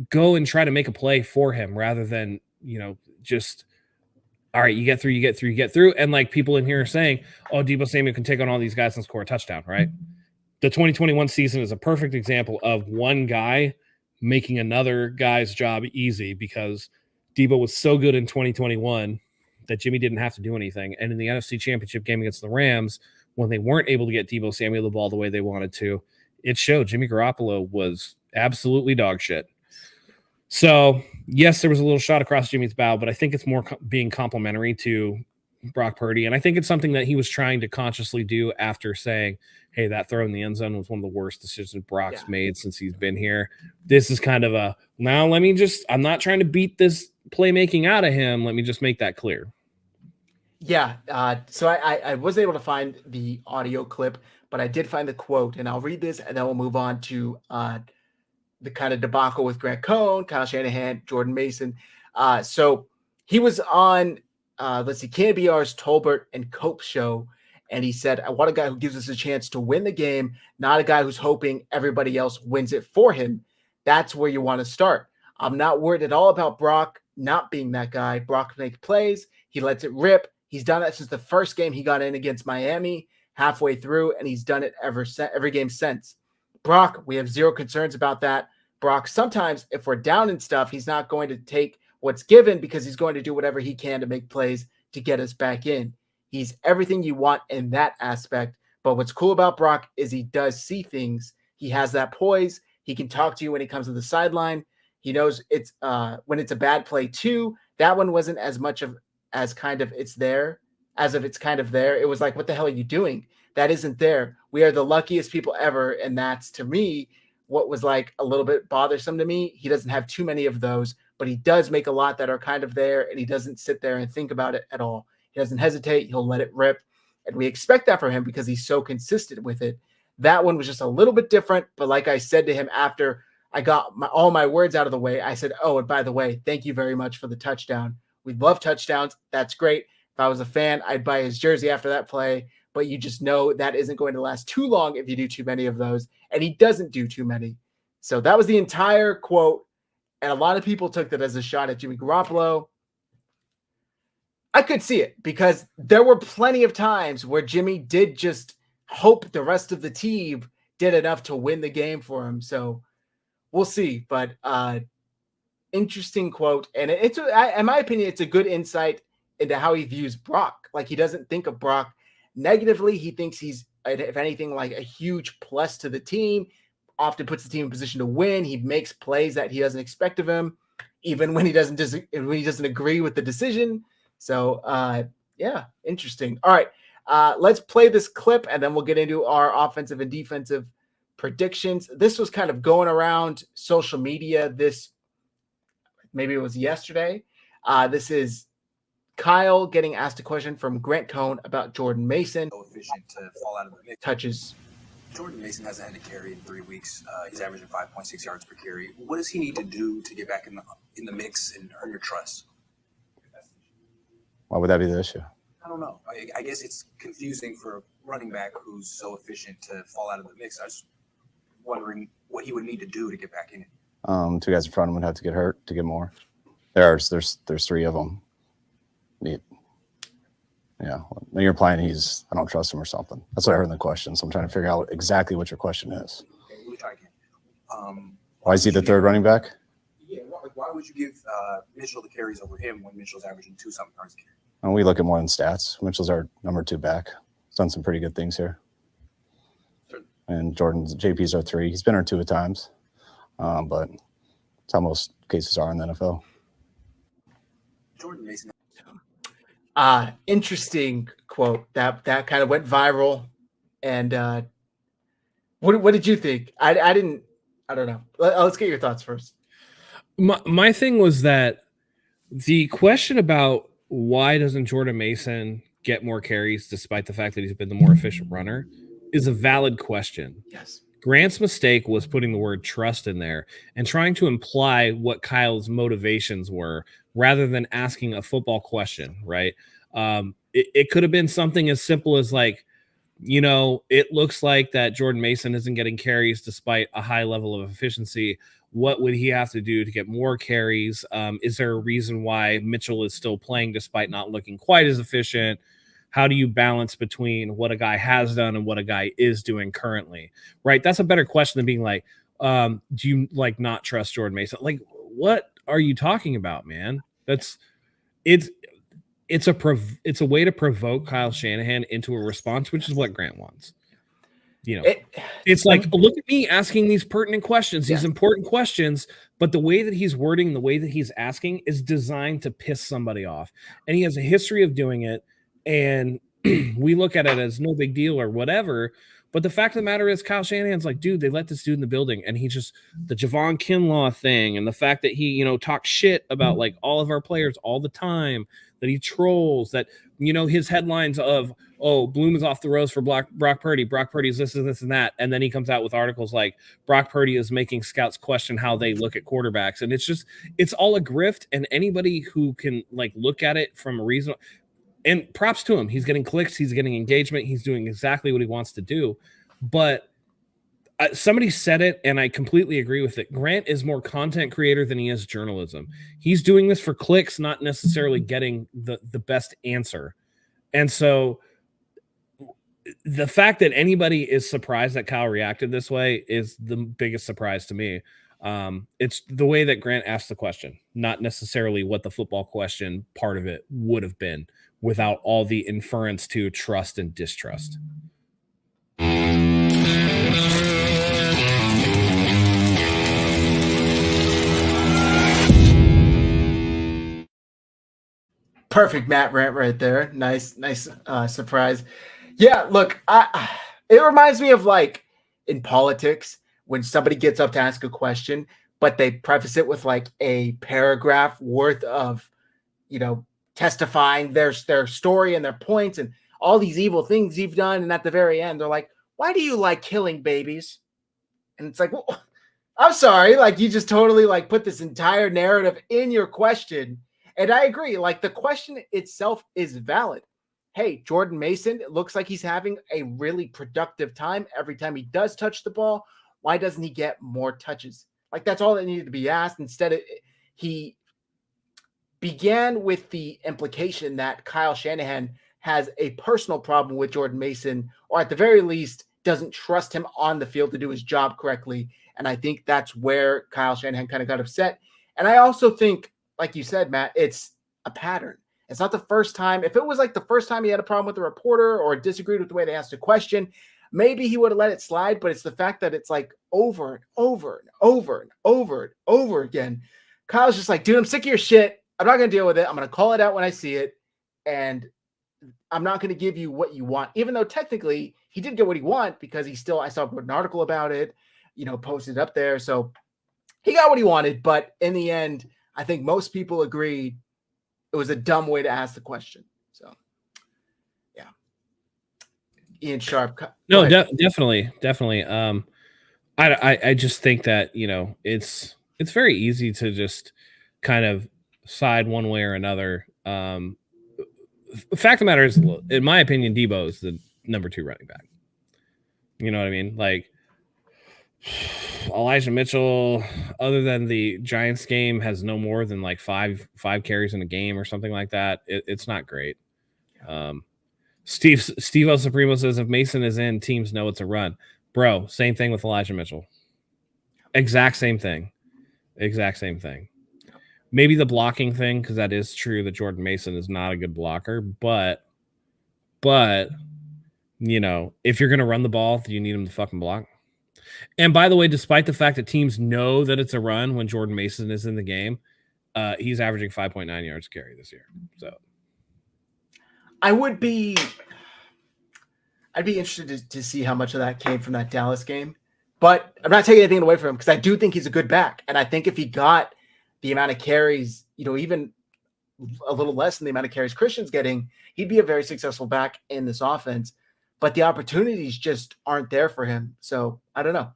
go and try to make a play for him rather than, just, all right, you get through. And like people in here are saying, oh, Deebo Samuel can take on all these guys and score a touchdown, right? The 2021 season is a perfect example of one guy making another guy's job easy because Deebo was so good in 2021 that Jimmy didn't have to do anything. And in the NFC Championship game against the Rams, when they weren't able to get Deebo Samuel the ball the way they wanted to, it showed Jimmy Garoppolo was absolutely dog shit. So, yes, there was a little shot across Jimmy's bow, but I think it's more being complimentary to Brock Purdy. And I think it's something that he was trying to consciously do after saying, hey, that throw in the end zone was one of the worst decisions Brock's made since he's been here. This is kind of I'm not trying to beat this playmaking out of him. Let me just make that clear. Yeah. So I wasn't able to find the audio clip, but I did find the quote, and I'll read this, and then we'll move on to the kind of debacle with Grant Cohn, Kyle Shanahan, Jordan Mason. So he was on, KNBR's Tolbert and Cope show, and he said, I want a guy who gives us a chance to win the game, not a guy who's hoping everybody else wins it for him. That's where you want to start. I'm not worried at all about Brock not being that guy. Brock makes plays. He lets it rip. He's done that since the first game he got in against Miami halfway through, and he's done it every game since. Brock, we have zero concerns about that. Brock, sometimes if we're down and stuff, he's not going to take what's given because he's going to do whatever he can to make plays to get us back in. He's everything you want in that aspect. But what's cool about Brock is he does see things. He has that poise. He can talk to you when he comes to the sideline. He knows it's when it's a bad play too. That one wasn't as much of as kind of it's there as if it's kind of there. It was like, what the hell are you doing? That isn't there. We are the luckiest people ever. And that's, to me, what was like a little bit bothersome to me. He doesn't have too many of those, but he does make a lot that are kind of there, and he doesn't sit there and think about it at all. He doesn't hesitate. He'll let it rip. And we expect that from him because he's so consistent with it. That one was just a little bit different. But like I said to him after I got all my words out of the way, I said, oh, and by the way, thank you very much for the touchdown. We love touchdowns. That's great. If I was a fan, I'd buy his jersey after that play. But you just know that isn't going to last too long if you do too many of those. And he doesn't do too many. So that was the entire quote. And a lot of people took that as a shot at Jimmy Garoppolo. I could see it because there were plenty of times where Jimmy did just hope the rest of the team did enough to win the game for him. So we'll see. But interesting quote. And in my opinion, it's a good insight into how he views Brock. Like, he doesn't think of Brock negatively. He thinks he's, if anything, like a huge plus to the team, often puts the team in position to win. He makes plays that he doesn't expect of him, even when he doesn't agree with the decision. So yeah, interesting. All right. Let's play this clip and then we'll get into our offensive and defensive predictions. This was kind of going around social media. Maybe it was yesterday. This is Kyle getting asked a question from Grant Cohn about Jordan Mason. So efficient to fall out of the mix. Touches. Jordan Mason hasn't had to carry in 3 weeks. He's averaging 5.6 yards per carry. What does he need to do to get back in the mix and earn your trust? Why would that be the issue? I don't know. I guess it's confusing for a running back who's so efficient to fall out of the mix. I was wondering what he would need to do to get back in it. 2 guys in front of him would have to get hurt to get more. There's 3 of them. Yeah, when you're playing, I don't trust him or something. That's what I heard in the question. So I'm trying to figure out exactly what your question is. Okay, let me try again. Why is he the third running back? Yeah, why would you give Mitchell the carries over him when Mitchell's averaging 2-something yards a carry? And we look at more than stats. Mitchell's our number 2 back. He's done some pretty good things here. Sure. And JP's our 3. He's been our 2 at times. But it's how most cases are in the NFL. Jordan Mason. Interesting quote that kind of went viral. And what did you think? I don't know. Let's get your thoughts first. My thing was that the question about why doesn't Jordan Mason get more carries despite the fact that he's been the more efficient runner is a valid question. Yes. Grant's mistake was putting the word trust in there and trying to imply what Kyle's motivations were rather than asking a football question, right? It could have been something as simple as like, it looks like that Jordan Mason isn't getting carries despite a high level of efficiency. What would he have to do to get more carries? Is there a reason why Mitchell is still playing despite not looking quite as efficient? How do you balance between what a guy has done and what a guy is doing currently? Right. That's a better question than being like, do you like not trust Jordan Mason? Like, what are you talking about, man? It's a way to provoke Kyle Shanahan into a response, which is what Grant wants. It's like, look at me asking these pertinent questions, these important questions, but the way that he's wording, the way that he's asking is designed to piss somebody off. And he has a history of doing it. And we look at it as no big deal or whatever. But the fact of the matter is Kyle Shanahan's like, dude, they let this dude in the building. And he just, the Javon Kinlaw thing and the fact that he, talks shit about like all of our players all the time, that he trolls, that, his headlines of, oh, Bloom is off the rose for Brock Purdy. Brock Purdy is this and this and that. And then he comes out with articles like Brock Purdy is making scouts question how they look at quarterbacks. And it's all a grift. And anybody who can like look at it from a reason. And props to him. He's getting clicks. He's getting engagement. He's doing exactly what he wants to do. But somebody said it, and I completely agree with it. Grant is more content creator than he is journalism. He's doing this for clicks, not necessarily getting the best answer. And so the fact that anybody is surprised that Kyle reacted this way is the biggest surprise to me. It's the way that Grant asked the question, not necessarily what the football question part of it would have been without all the inference to trust and distrust. Perfect Matt rant right there. Nice surprise. Yeah, look, it reminds me of like in politics when somebody gets up to ask a question, but they preface it with like a paragraph worth of, testifying their story and their points and all these evil things you've done. And at the very end, they're like, why do you like killing babies? And it's like, well, I'm sorry. Like, you just totally like put this entire narrative in your question. And I agree. Like, the question itself is valid. Hey, Jordan Mason, it looks like he's having a really productive time every time he does touch the ball. Why doesn't he get more touches? Like, that's all that needed to be asked. Instead, began with the implication that Kyle Shanahan has a personal problem with Jordan Mason, or at the very least doesn't trust him on the field to do his job correctly. And I think that's where Kyle Shanahan kind of got upset. And I also think, like you said, Matt, it's a pattern. It's not the first time. If it was like the first time he had a problem with the reporter or disagreed with the way they asked a question, maybe he would have let it slide. But it's the fact that it's like over and over and over and over and over again. Kyle's just like, dude, I'm sick of your shit. I'm not going to deal with it. I'm going to call it out when I see it. And I'm not going to give you what you want, even though technically he did get what he wanted because I saw an article about it, posted up there. So he got what he wanted. But in the end, I think most people agreed it was a dumb way to ask the question. So, yeah. Ian Sharp. No, definitely. I just think that, it's very easy to just kind of side one way or another. Fact of the matter is, in my opinion, Debo is the number 2 running back. You know what I mean? Like Elijah Mitchell, other than the Giants game, has no more than like five carries in a game or something like that. It's not great. Steve El Supremo says if Mason is in, teams know it's a run. Bro, same thing with Elijah Mitchell. Exact same thing. Maybe the blocking thing, because that is true that Jordan Mason is not a good blocker, but if you're going to run the ball, you need him to fucking block. And by the way, despite the fact that teams know that it's a run when Jordan Mason is in the game, he's averaging 5.9 yards carry this year. So I'd be interested to see how much of that came from that Dallas game, but I'm not taking anything away from him because I do think he's a good back. And I think if he got the amount of carries, even a little less than the amount of carries Christian's getting, he'd be a very successful back in this offense. But the opportunities just aren't there for him. So I don't know.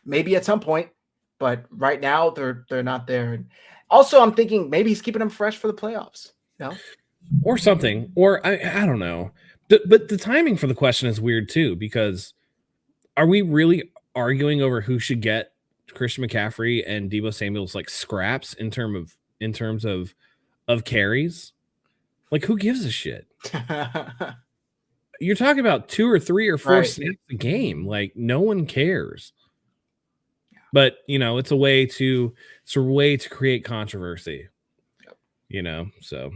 Maybe at some point, but right now they're not there. And also, I'm thinking maybe he's keeping them fresh for the playoffs. Or something. Or I don't know. But the timing for the question is weird too, because are we really arguing over who should get Christian McCaffrey and Deebo Samuel's like scraps in terms of carries? Like, who gives a shit? You're talking about 2 or 3 or 4 snaps a game. Like, no one cares. But it's a way to create controversy. So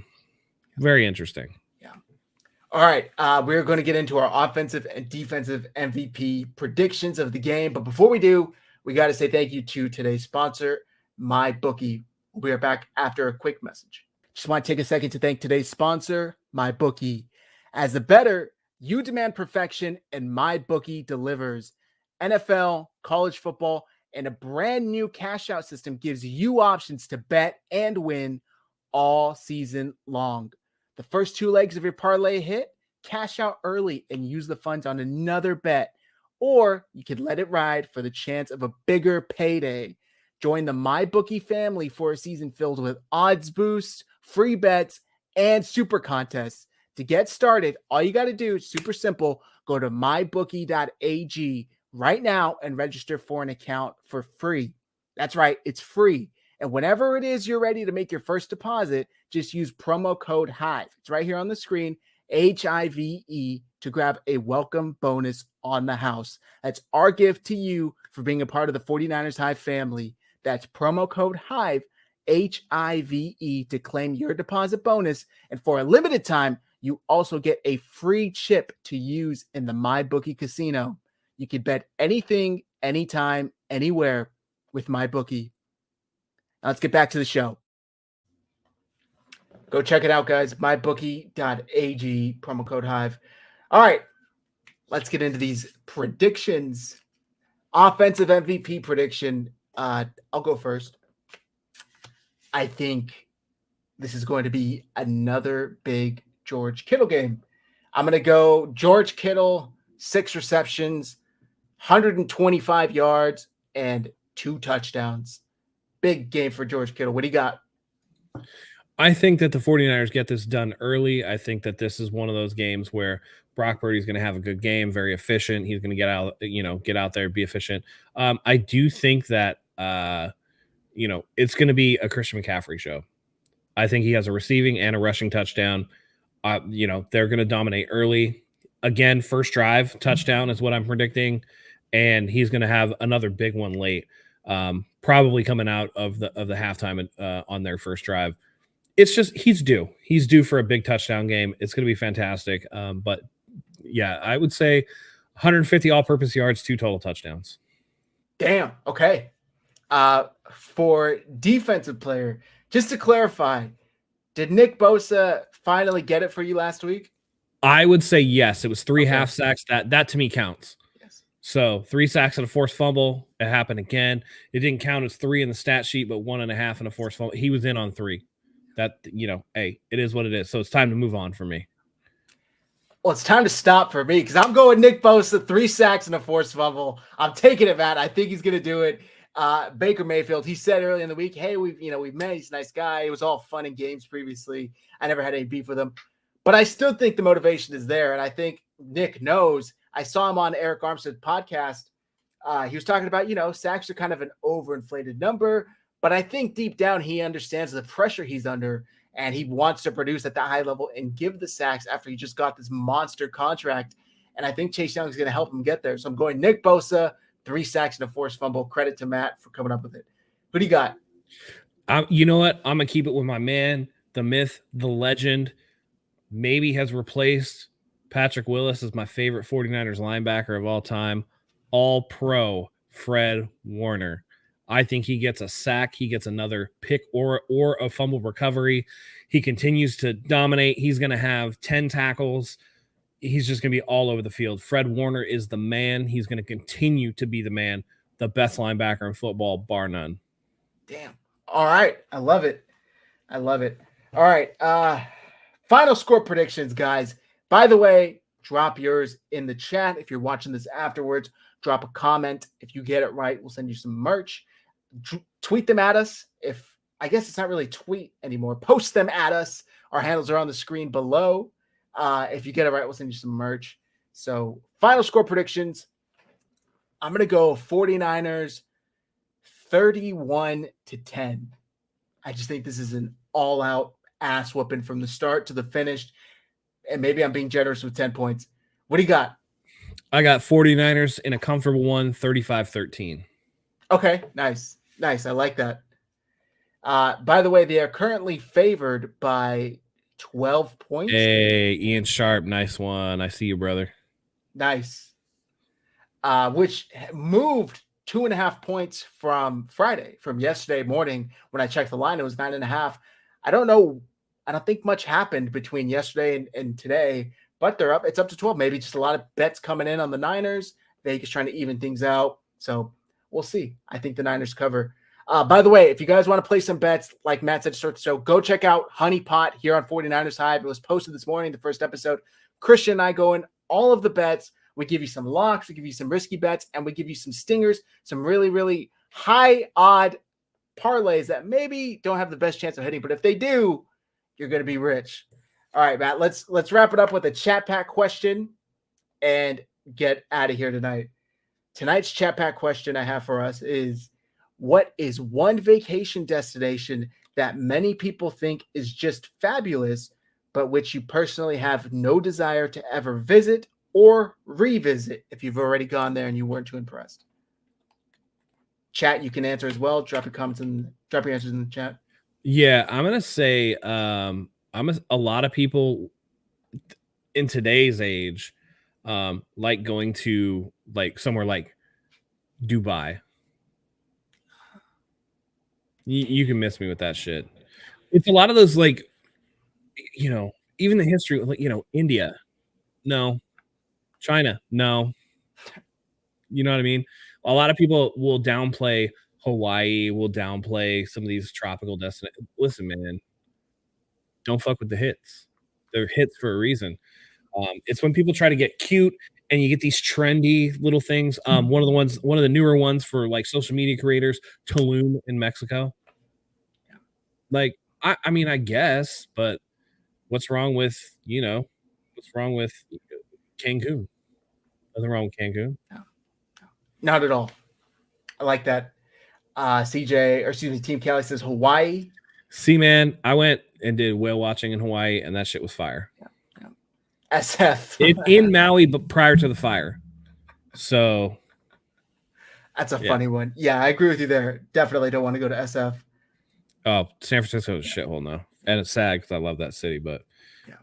very interesting. Yeah. All right. We're going to get into our offensive and defensive MVP predictions of the game. But before we do, we got to say thank you to today's sponsor, Mybookie. We'll be right back after a quick message. Just want to take a second to thank today's sponsor, Mybookie. As the better, you demand perfection, and Mybookie delivers. NFL, college football, and a brand new cash out system gives you options to bet and win all season long. The first 2 legs of your parlay hit, cash out early and use the funds on another bet. Or you could let it ride for the chance of a bigger payday. Join the MyBookie family for a season filled with odds boosts, free bets, and super contests. To get started, all you got to do is super simple. Go to Mybookie.AG right now and register for an account for free. That's right, it's free. And whenever it is you're ready to make your first deposit, just use promo code HIVE. It's right here on the screen, HIVE, to grab a welcome bonus on the house. That's our gift to you for being a part of the 49ers Hive family. That's promo code HIVE, HIVE, to claim your deposit bonus. And for a limited time, you also get a free chip to use in the MyBookie casino. You can bet anything, anytime, anywhere with MyBookie. Now let's get back to the show. Go check it out, guys. Mybookie.ag, promo code HIVE. All right, let's get into these predictions. Offensive MVP prediction. I'll go first. I think this is going to be another big George Kittle game. I'm going to go George Kittle, 6 receptions, 125 yards, and 2 touchdowns. Big game for George Kittle. What do you got? I think that the 49ers get this done early. I think that this is one of those games where Brock Purdy's going to have a good game, very efficient. He's going to get out there, be efficient. I do think that, it's going to be a Christian McCaffrey show. I think he has a receiving and a rushing touchdown. They're going to dominate early. Again, first drive touchdown is what I'm predicting, and he's going to have another big one late, probably coming out of the halftime on their first drive. It's just he's due. He's due for a big touchdown game. It's going to be fantastic. But yeah, I would say 150 all-purpose yards, 2 total touchdowns. Damn. Okay. For defensive player, just to clarify, did Nick Bosa finally get it for you last week? I would say yes. It was 3 half sacks. That to me counts. Yes. So 3 sacks and a forced fumble. It happened again. It didn't count as 3 in the stat sheet, but 1.5 and a forced fumble. He was in on 3. That, hey, it is what it is. So it's time to move on for me. Well, it's time to stop for me because I'm going Nick Bosa, 3 sacks and a forced fumble. I'm taking it, Matt. I think he's going to do it. Baker Mayfield, he said early in the week, hey, we've met. He's a nice guy. It was all fun and games previously. I never had any beef with him. But I still think the motivation is there. And I think Nick knows. I saw him on Eric Armstead's podcast. He was talking about, sacks are kind of an overinflated number. But I think deep down he understands the pressure he's under. And he wants to produce at the high level and give the sacks after he just got this monster contract. And I think Chase Young is going to help him get there. So I'm going Nick Bosa, 3 sacks and a forced fumble. Credit to Matt for coming up with it. Who do you got? You know what? I'm going to keep it with my man, the myth, the legend. Maybe has replaced Patrick Willis as my favorite 49ers linebacker of all time. All-pro Fred Warner. I think he gets a sack. He gets another pick or a fumble recovery. He continues to dominate. He's going to have 10 tackles. He's just going to be all over the field. Fred Warner is the man. He's going to continue to be the man, the best linebacker in football, bar none. Damn. All right. I love it. All right. Final score predictions, guys. By the way, drop yours in the chat. If you're watching this afterwards, drop a comment. If you get it right, we'll send you some merch. Tweet them at us. I guess it's not really tweet anymore. Post them at us. Our handles are on the screen below. If you get it right, we'll send you some merch. So final score predictions. I'm going to go 49ers 31-10. I just think this is an all-out ass whooping from the start to the finish. And maybe I'm being generous with 10 points. What do you got? I got 49ers in a comfortable one, 35-13. Okay, nice. I like that. By the way, they are currently favored by 12 points. Hey, Ian Sharp, nice one. I see you, brother. Nice. Which moved 2.5 points from Friday, from yesterday morning. When I checked the line, it was 9.5. I don't know. I don't think much happened between yesterday and today, but they're up. It's up to 12. Maybe just a lot of bets coming in on the Niners. Vegas trying to even things out. So we'll see. I think the Niners cover. By the way, if you guys want to play some bets, like Matt said to start the show, go check out Honey Pot here on 49ers Hive. It was posted this morning, the first episode. Christian and I go in all of the bets. We give you some locks, we give you some risky bets, and we give you some stingers, some really, really high odd parlays that maybe don't have the best chance of hitting. But if they do, you're going to be rich. All right, Matt, let's wrap it up with a chat pack question and get out of here tonight. Tonight's chat pack question I have for us is, what is one vacation destination that many people think is just fabulous, but which you personally have no desire to ever visit or revisit if you've already gone there and you weren't too impressed? Chat, you can answer as well. Drop your answers in the chat. Yeah, I'm gonna say a lot of people in today's age like going to like somewhere like Dubai. You can miss me with that shit. It's a lot of those, like, even the history, like, India, no. China, no. You know what I mean? A lot of people will downplay Hawaii, will downplay some of these tropical destinations. Listen, man, don't fuck with the hits. They're hits for a reason. It's when people try to get cute and you get these trendy little things. One of the newer ones for like social media creators, Tulum in Mexico. Like, I mean, I guess, but what's wrong with Cancun? Nothing wrong with Cancun. No, not at all. I like that. Team Cali says Hawaii. See, man, I went and did whale watching in Hawaii, and that shit was fire. SF. In Maui, but prior to the fire. So That's a funny one. Yeah, I agree with you there. Definitely don't want to go to SF. Oh, San Francisco is a shithole now. And it's sad because I love that city, but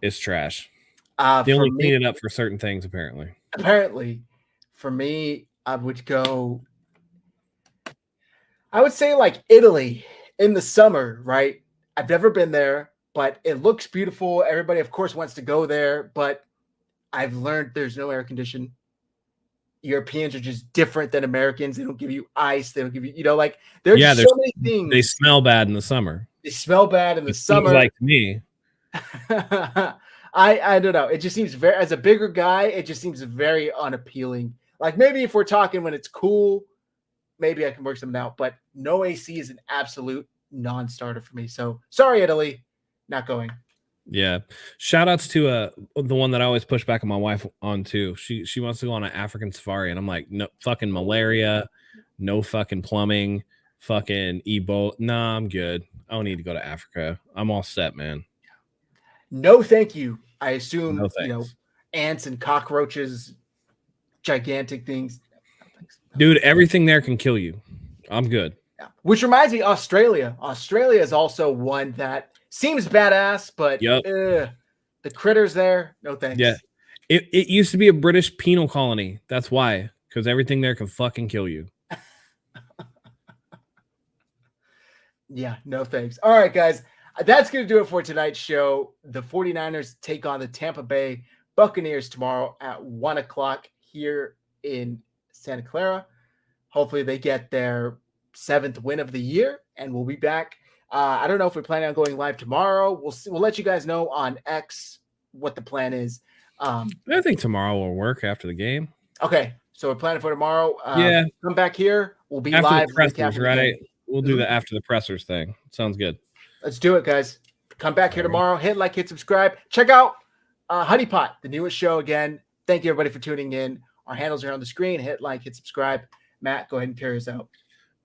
it's trash. They only clean it up for certain things, apparently. Apparently, for me, I would say like Italy in the summer, right? I've never been there, but it looks beautiful. Everybody, of course, wants to go there, but I've learned there's no air condition. Europeans are just different than Americans. They don't give you ice. They don't give you, like there's so many things. They smell bad in the summer. They smell bad in the summer. Like me. I don't know. It just seems as a bigger guy, it just seems very unappealing. Like maybe if we're talking when it's cool, maybe I can work something out, but no AC is an absolute non-starter for me. So sorry, Italy, not going. Yeah. Shout outs to the one that I always push back on my wife on too. She wants to go on an African safari, and I'm like, no fucking malaria, no fucking plumbing, fucking Ebola. Nah, I'm good. I don't need to go to Africa. I'm all set, man. No, thank you. I assume no ants and cockroaches, gigantic things. Dude, everything there can kill you. I'm good. Yeah. Which reminds me, Australia. Australia is also one that seems badass, but the critters there, no thanks. Yeah. It used to be a British penal colony. That's why. Because everything there can fucking kill you. Yeah, no thanks. All right, guys. That's going to do it for tonight's show. The 49ers take on the Tampa Bay Buccaneers tomorrow at 1 o'clock here in Santa Clara. Hopefully they get their 7th win of the year, and we'll be back. I don't know if we're planning on going live tomorrow. We'll let you guys know on X what the plan is. I think tomorrow will work after the game. Okay, so we're planning for tomorrow. Come back here. We'll be after live. The pressers, right? We'll do the after the pressers thing. Sounds good. Let's do it, guys. Come back here tomorrow. Hit like, hit subscribe. Check out Honey Pot, the newest show again. Thank you, everybody, for tuning in. Our handles are on the screen. Hit like, hit subscribe. Matt, go ahead and carry us out.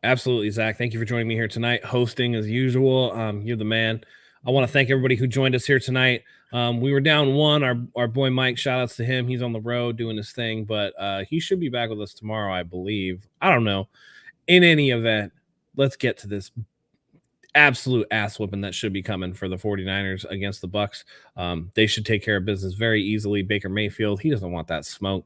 Absolutely, Zach. Thank you for joining me here tonight, hosting as usual. You're the man. I want to thank everybody who joined us here tonight. We were down 1. Our boy Mike, shout outs to him. He's on the road doing his thing, but he should be back with us tomorrow, I believe. I don't know. In any event, let's get to this absolute ass whooping that should be coming for the 49ers against the Bucs. They should take care of business very easily. Baker Mayfield, he doesn't want that smoke.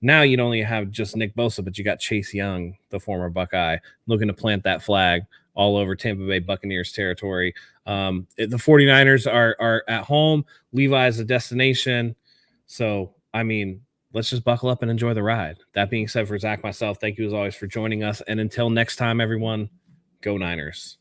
Now you don't only have just Nick Bosa, but you got Chase Young, the former Buckeye, looking to plant that flag all over Tampa Bay Buccaneers territory. The 49ers are at home. Levi is a destination. So, I mean, let's just buckle up and enjoy the ride. That being said, for Zach, myself, thank you as always for joining us. And until next time, everyone, go Niners.